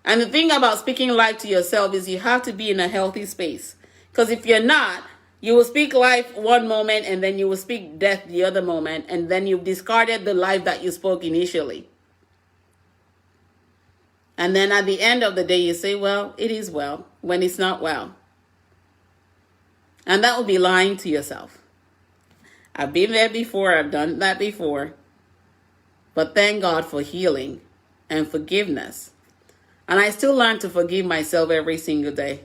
And the thing about speaking life to yourself is you have to be in a healthy space. Because if you're not, you will speak life one moment and then you will speak death the other moment, and then you've discarded the life that you spoke initially. And then at the end of the day, you say, well, it is well, when it's not well. And that would be lying to yourself. I've been there before. I've done that before. But thank God for healing and forgiveness. And I still learn to forgive myself every single day.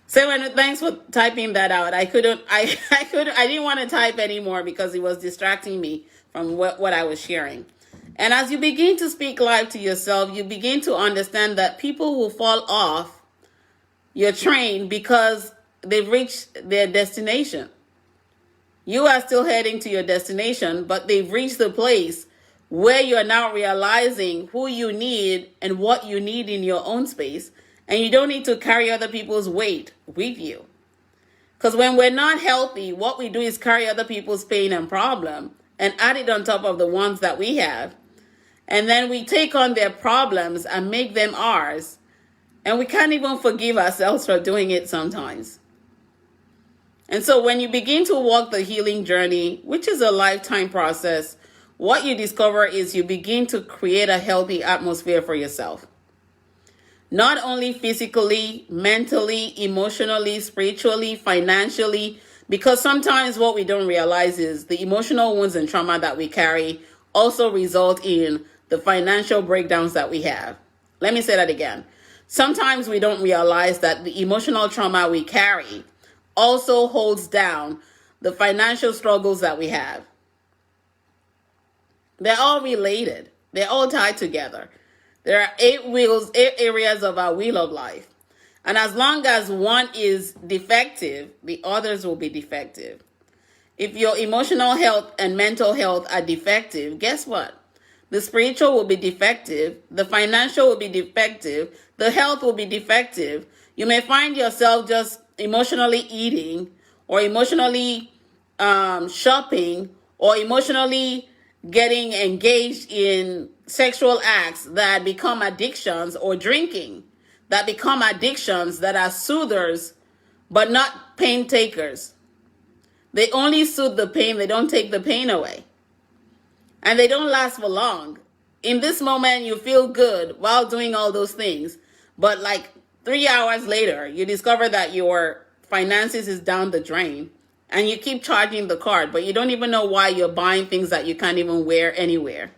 So thanks for typing that out. I didn't want to type anymore because it was distracting me from what I was sharing. And as you begin to speak life to yourself, you begin to understand that people will fall off your train because they've reached their destination. You are still heading to your destination, but they've reached the place where you're now realizing who you need and what you need in your own space. And you don't need to carry other people's weight with you. Because when we're not healthy, what we do is carry other people's pain and problem and add it on top of the ones that we have. And then we take on their problems and make them ours. And we can't even forgive ourselves for doing it sometimes. And so when you begin to walk the healing journey, which is a lifetime process, what you discover is you begin to create a healthy atmosphere for yourself. Not only physically, mentally, emotionally, spiritually, financially, because sometimes what we don't realize is the emotional wounds and trauma that we carry also result in the financial breakdowns that we have. Let me say that again. Sometimes we don't realize that the emotional trauma we carry also holds down the financial struggles that we have. They're all related. They're all tied together. There are 8 areas of our wheel of life. And as long as one is defective, the others will be defective. If your emotional health and mental health are defective, guess what? The spiritual will be defective. The financial will be defective. The health will be defective. You may find yourself just emotionally eating or emotionally shopping or emotionally getting engaged in sexual acts that become addictions, or drinking that become addictions that are soothers but not pain takers. They only soothe the pain, they don't take the pain away. And they don't last for long. In this moment, you feel good while doing all those things, but like 3 hours later, you discover that your finances is down the drain and you keep charging the card, but you don't even know why you're buying things that you can't even wear anywhere.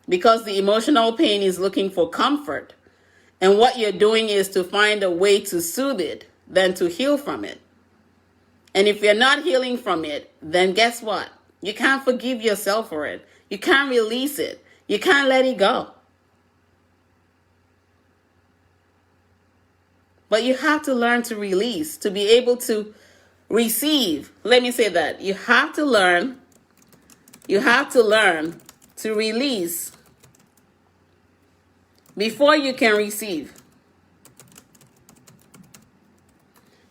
Because the emotional pain is looking for comfort. And what you're doing is to find a way to soothe it than to heal from it. And if you're not healing from it, then guess what? You can't forgive yourself for it. You can't release it. You can't let it go. But you have to learn to release, to be able to receive. Let me say that. You have to learn to release before you can receive.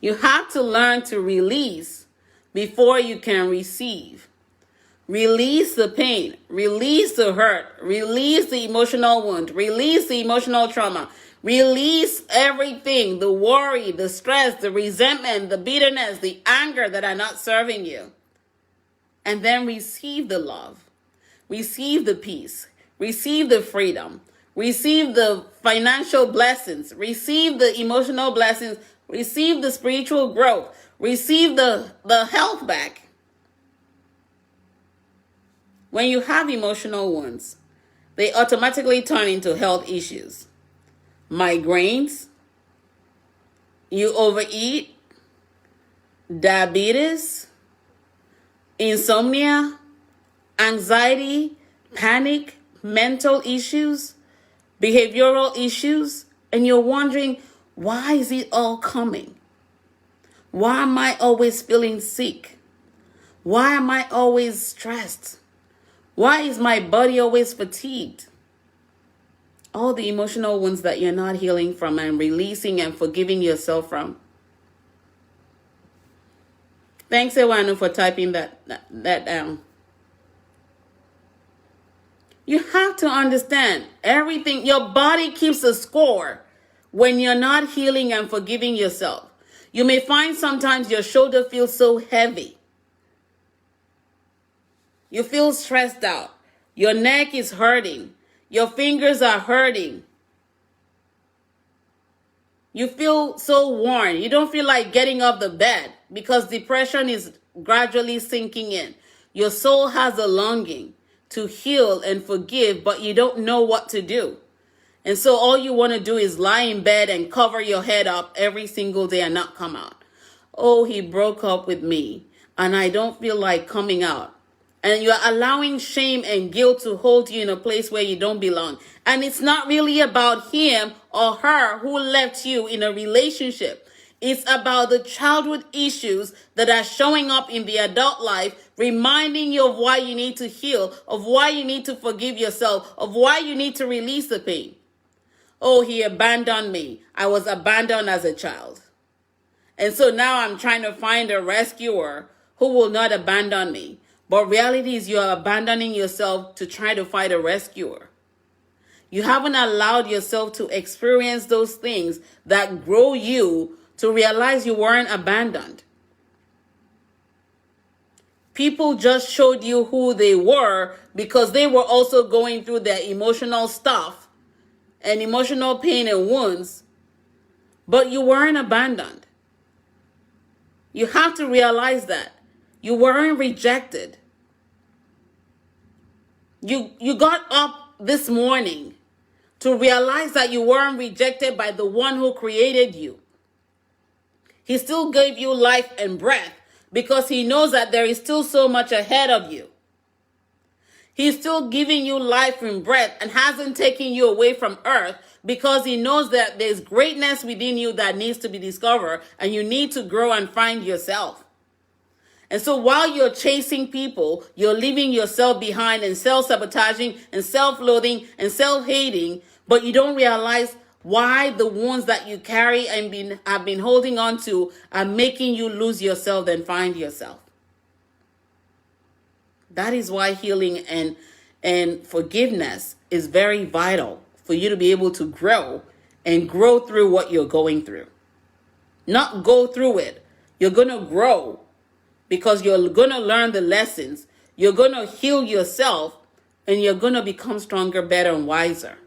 You have to learn to release before you can receive. Release the pain, release the hurt, release the emotional wound, release the emotional trauma, release everything, the worry, the stress, the resentment, the bitterness, the anger that are not serving you. And then receive the love, receive the peace, receive the freedom, receive the financial blessings, receive the emotional blessings, receive the spiritual growth, receive the health back. When you have emotional wounds, they automatically turn into health issues. Migraines, you overeat, diabetes, insomnia, anxiety, panic, mental issues, behavioral issues, and you're wondering, why is it all coming? Why am I always feeling sick? Why am I always stressed? Why is my body always fatigued? All the emotional wounds that you're not healing from and releasing and forgiving yourself from. Thanks, Ewanu, for typing that down. You have to understand everything. Your body keeps a score when you're not healing and forgiving yourself. You may find sometimes your shoulder feels so heavy. You feel stressed out. Your neck is hurting. Your fingers are hurting. You feel so worn. You don't feel like getting off the bed because depression is gradually sinking in. Your soul has a longing to heal and forgive, but you don't know what to do. And so all you want to do is lie in bed and cover your head up every single day and not come out. Oh, he broke up with me and I don't feel like coming out. And you're allowing shame and guilt to hold you in a place where you don't belong. And it's not really about him or her who left you in a relationship. It's about the childhood issues that are showing up in the adult life, reminding you of why you need to heal, of why you need to forgive yourself, of why you need to release the pain. Oh, he abandoned me. I was abandoned as a child. And so now I'm trying to find a rescuer who will not abandon me. But reality is you're abandoning yourself to try to find a rescuer. You haven't allowed yourself to experience those things that grow you to realize you weren't abandoned. People just showed you who they were because they were also going through their emotional stuff and emotional pain and wounds, but you weren't abandoned. You have to realize that you weren't rejected. You got up this morning to realize that you weren't rejected by the one who created you. He still gave you life and breath because he knows that there is still so much ahead of you. He's still giving you life and breath and hasn't taken you away from earth because he knows that there's greatness within you that needs to be discovered and you need to grow and find yourself. And so while you're chasing people, you're leaving yourself behind and self-sabotaging and self-loathing and self-hating, but you don't realize why the wounds that you carry and have been holding on to are making you lose yourself and find yourself. That is why healing and forgiveness is very vital for you to be able to grow and grow through what you're going through. Not go through it. You're going to grow because you're going to learn the lessons. You're going to heal yourself and you're going to become stronger, better, and wiser.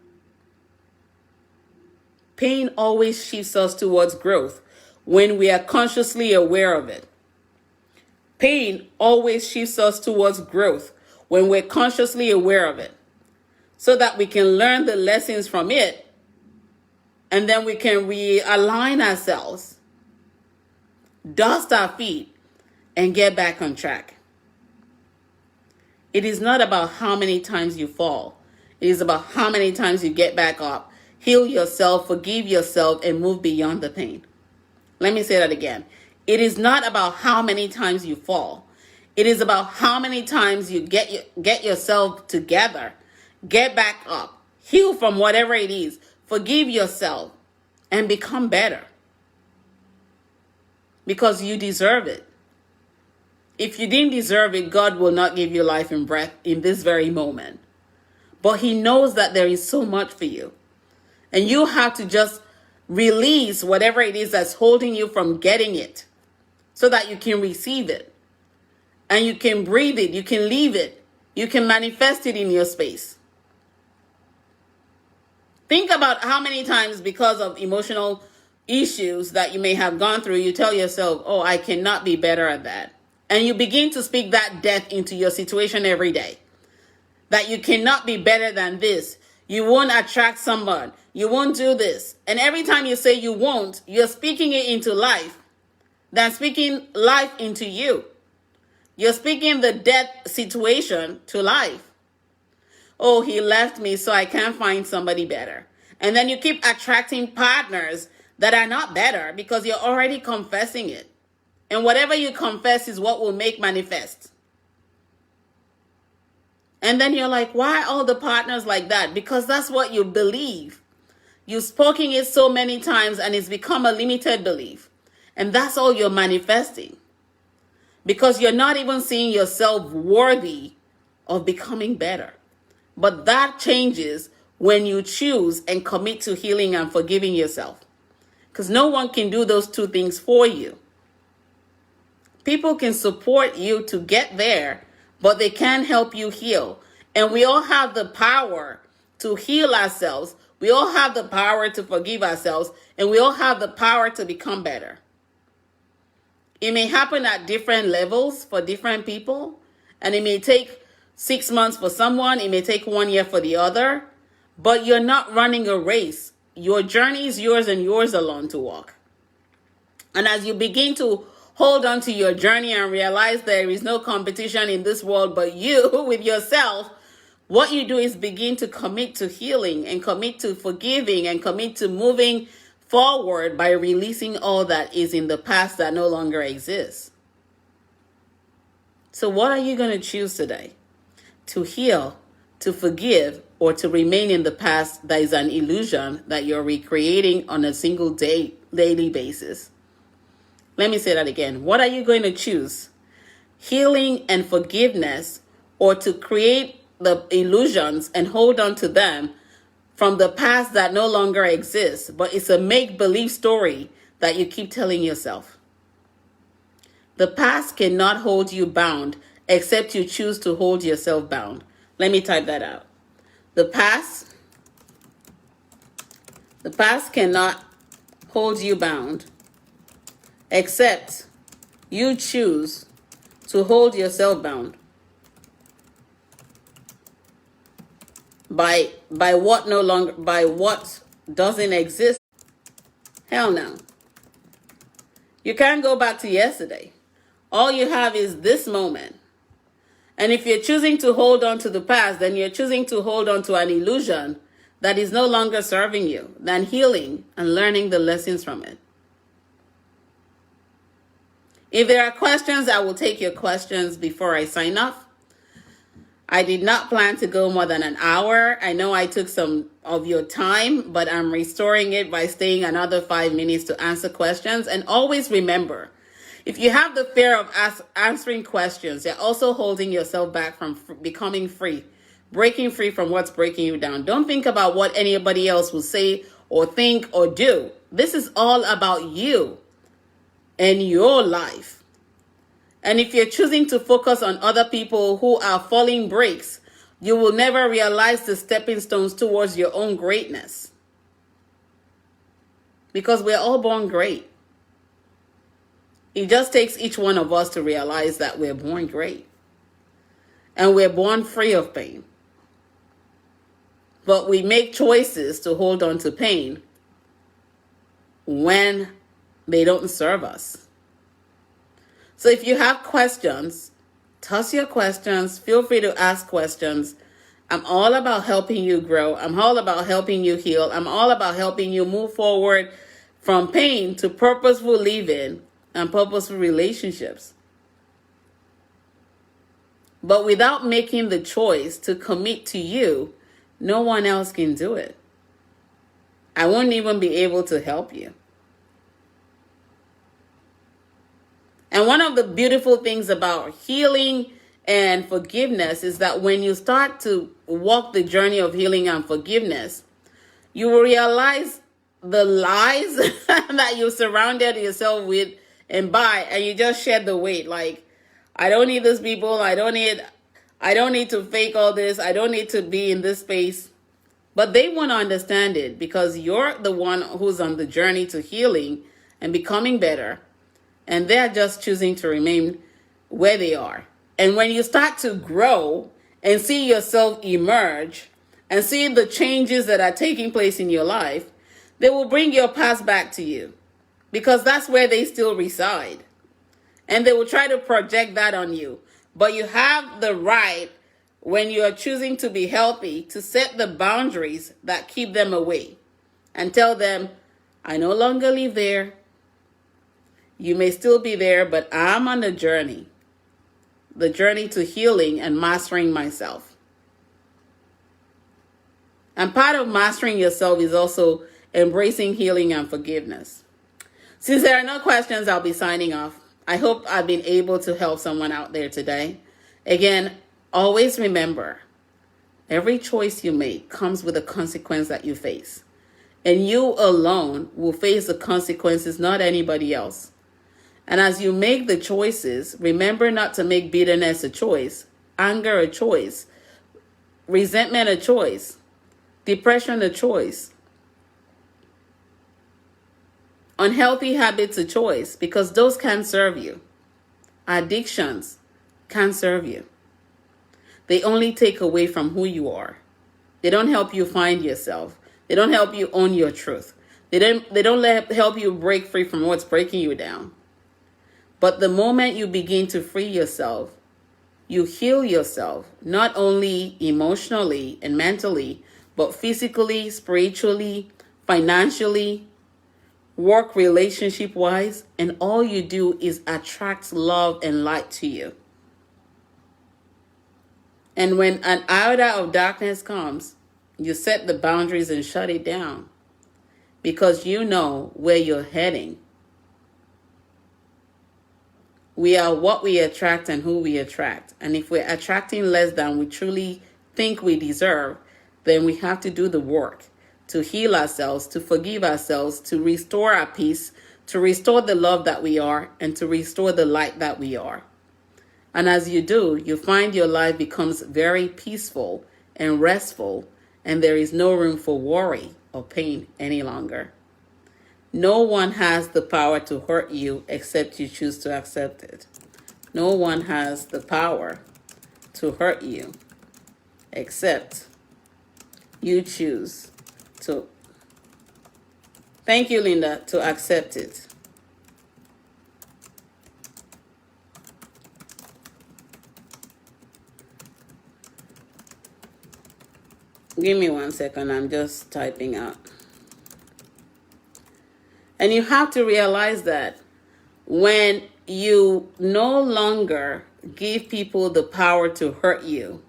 Pain always shifts us towards growth when we are consciously aware of it. Pain always shifts us towards growth when we're consciously aware of it, so that we can learn the lessons from it, and then we can realign ourselves, dust our feet, and get back on track. It is not about how many times you fall. It is about how many times you get back up, heal yourself, forgive yourself, and move beyond the pain. Let me say that again. It is not about how many times you fall. It is about how many times you get yourself together, get back up, heal from whatever it is, forgive yourself, and become better. Because you deserve it. If you didn't deserve it, God will not give you life and breath in this very moment. But he knows that there is so much for you. And you have to just release whatever it is that's holding you from getting it so that you can receive it. And you can breathe it. You can leave it. You can manifest it in your space. Think about how many times because of emotional issues that you may have gone through, you tell yourself, oh, I cannot be better at that. And you begin to speak that death into your situation every day. That you cannot be better than this. You won't attract someone. You won't do this. And every time you say you won't, you're speaking it into life. Than speaking life into you. You're speaking the death situation to life. Oh, he left me, so I can't find somebody better. And then you keep attracting partners that are not better because you're already confessing it. And whatever you confess is what will make manifest. And then you're like, why all the partners like that? Because that's what you believe. You've spoken it so many times and it's become a limited belief. And that's all you're manifesting. Because you're not even seeing yourself worthy of becoming better. But that changes when you choose and commit to healing and forgiving yourself. Because no one can do those two things for you. People can support you to get there, but they can't help you heal. And we all have the power to heal ourselves. We all have the power to forgive ourselves. And we all have the power to become better. It may happen at different levels for different people. And it may take 6 months for someone. It may take 1 year for the other. But you're not running a race. Your journey is yours and yours alone to walk. And as you begin to hold on to your journey and realize there is no competition in this world but you with yourself, what you do is begin to commit to healing and commit to forgiving and commit to moving forward by releasing all that is in the past that no longer exists. So what are you going to choose today? To heal, to forgive, or to remain in the past that is an illusion that you're recreating on a single daily basis? Let me say that again. What are you going to choose? Healing and forgiveness, or to create the illusions and hold on to them from the past that no longer exists, but it's a make-believe story that you keep telling yourself? The past cannot hold you bound except you choose to hold yourself bound. Let me type that out. The past cannot hold you bound except you choose to hold yourself bound. By what doesn't exist? Hell no. You can't go back to yesterday. All you have is this moment. And if you're choosing to hold on to the past, then you're choosing to hold on to an illusion that is no longer serving you than healing and learning the lessons from it. If there are questions, I will take your questions before I sign off. I did not plan to go more than an hour. I know I took some of your time, but I'm restoring it by staying another 5 minutes to answer questions. And always remember, if you have the fear of answering questions, you're also holding yourself back from becoming free, breaking free from what's breaking you down. Don't think about what anybody else will say or think or do. This is all about you and your life. And if you're choosing to focus on other people who are falling breaks, you will never realize the stepping stones towards your own greatness. Because we're all born great. It just takes each one of us to realize that we're born great. And we're born free of pain. But we make choices to hold on to pain when they don't serve us. So if you have questions, toss your questions. Feel free to ask questions. I'm all about helping you grow. I'm all about helping you heal. I'm all about helping you move forward from pain to purposeful living and purposeful relationships. But without making the choice to commit to you, no one else can do it. I won't even be able to help you. And one of the beautiful things about healing and forgiveness is that when you start to walk the journey of healing and forgiveness, you will realize the lies that you surrounded yourself with and by, and you just shed the weight. Like, I don't need these people. I don't need to fake all this. I don't need to be in this space. But they won't understand it because you're the one who's on the journey to healing and becoming better. And they're just choosing to remain where they are. And when you start to grow and see yourself emerge and see the changes that are taking place in your life, they will bring your past back to you because that's where they still reside. And they will try to project that on you. But you have the right, when you are choosing to be healthy, to set the boundaries that keep them away and tell them, I no longer live there. You may still be there, but I'm on the journey to healing and mastering myself. And part of mastering yourself is also embracing healing and forgiveness. Since there are no questions, I'll be signing off. I hope I've been able to help someone out there today. Again, always remember, every choice you make comes with a consequence that you face. And you alone will face the consequences, not anybody else. And as you make the choices, remember not to make bitterness a choice, anger a choice, resentment a choice, depression a choice, unhealthy habits a choice, because those can't serve you. Addictions can't serve you. They only take away from who you are. They don't help you find yourself. They don't help you own your truth. They don't help you break free from what's breaking you down. But the moment you begin to free yourself, you heal yourself, not only emotionally and mentally, but physically, spiritually, financially, work relationship wise, and all you do is attract love and light to you. And when an iota of darkness comes, you set the boundaries and shut it down because you know where you're heading. We are what we attract and who we attract. And if we're attracting less than we truly think we deserve, then we have to do the work to heal ourselves, to forgive ourselves, to restore our peace, to restore the love that we are, and to restore the light that we are. And as you do, you find your life becomes very peaceful and restful, and there is no room for worry or pain any longer. No one has the power to hurt you except you choose to accept it. No one has the power to hurt you except you choose to. Thank you, Linda, to accept it. Give me 1 second. I'm just typing out. And you have to realize that when you no longer give people the power to hurt you,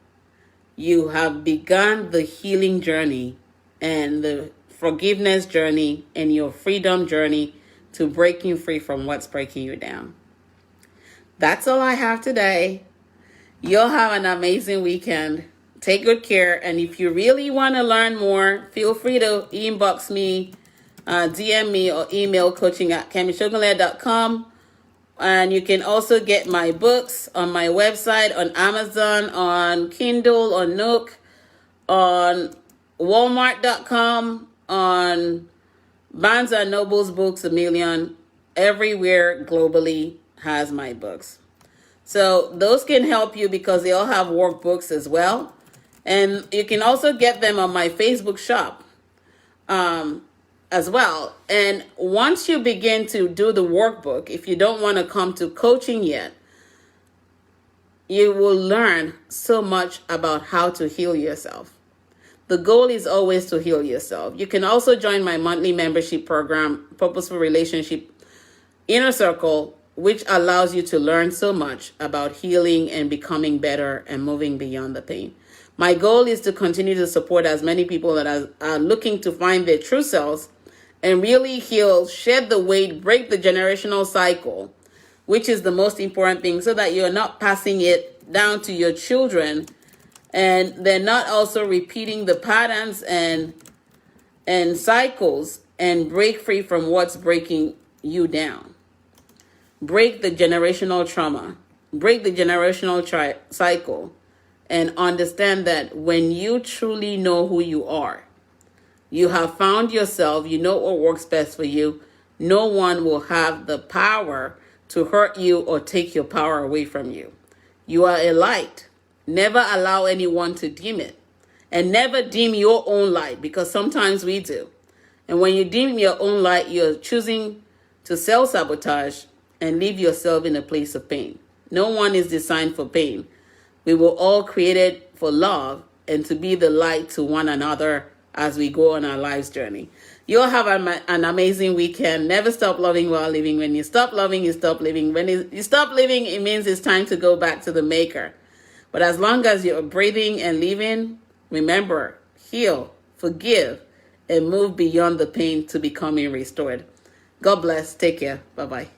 you have begun the healing journey and the forgiveness journey and your freedom journey to breaking free from what's breaking you down. That's all I have today. You'll have an amazing weekend. Take good care. And if you really want to learn more, feel free to inbox me, DM me, or email coaching@KemiSogunle.com. And you can also get my books on my website, on Amazon, on Kindle, on Nook, on Walmart.com, on Barnes & Noble's Books A Million. Everywhere globally has my books. So those can help you because they all have workbooks as well. And you can also get them on my Facebook shop as well. And once you begin to do the workbook, if you don't want to come to coaching yet, you will learn so much about how to heal yourself. The goal is always to heal yourself. You can also join my monthly membership program, Purposeful Relationship Inner Circle, which allows you to learn so much about healing and becoming better and moving beyond the pain. My goal is to continue to support as many people that are looking to find their true selves and really heal, shed the weight, break the generational cycle, which is the most important thing, so that you're not passing it down to your children and they're not also repeating the patterns and cycles, and break free from what's breaking you down. Break the generational trauma, break the generational cycle, and understand that when you truly know who you are, you have found yourself, you know what works best for you, no one will have the power to hurt you or take your power away from you. You are a light. Never allow anyone to dim it. And never dim your own light, because sometimes we do. And when you dim your own light, you're choosing to self-sabotage and leave yourself in a place of pain. No one is designed for pain. We were all created for love and to be the light to one another as we go on our life's journey. You'll have an amazing weekend. Never stop loving while living. When you stop loving, you stop living. When you stop living, it means it's time to go back to the maker. But as long as you're breathing and living, remember, heal, forgive, and move beyond the pain to becoming restored. God bless. Take care. Bye-bye.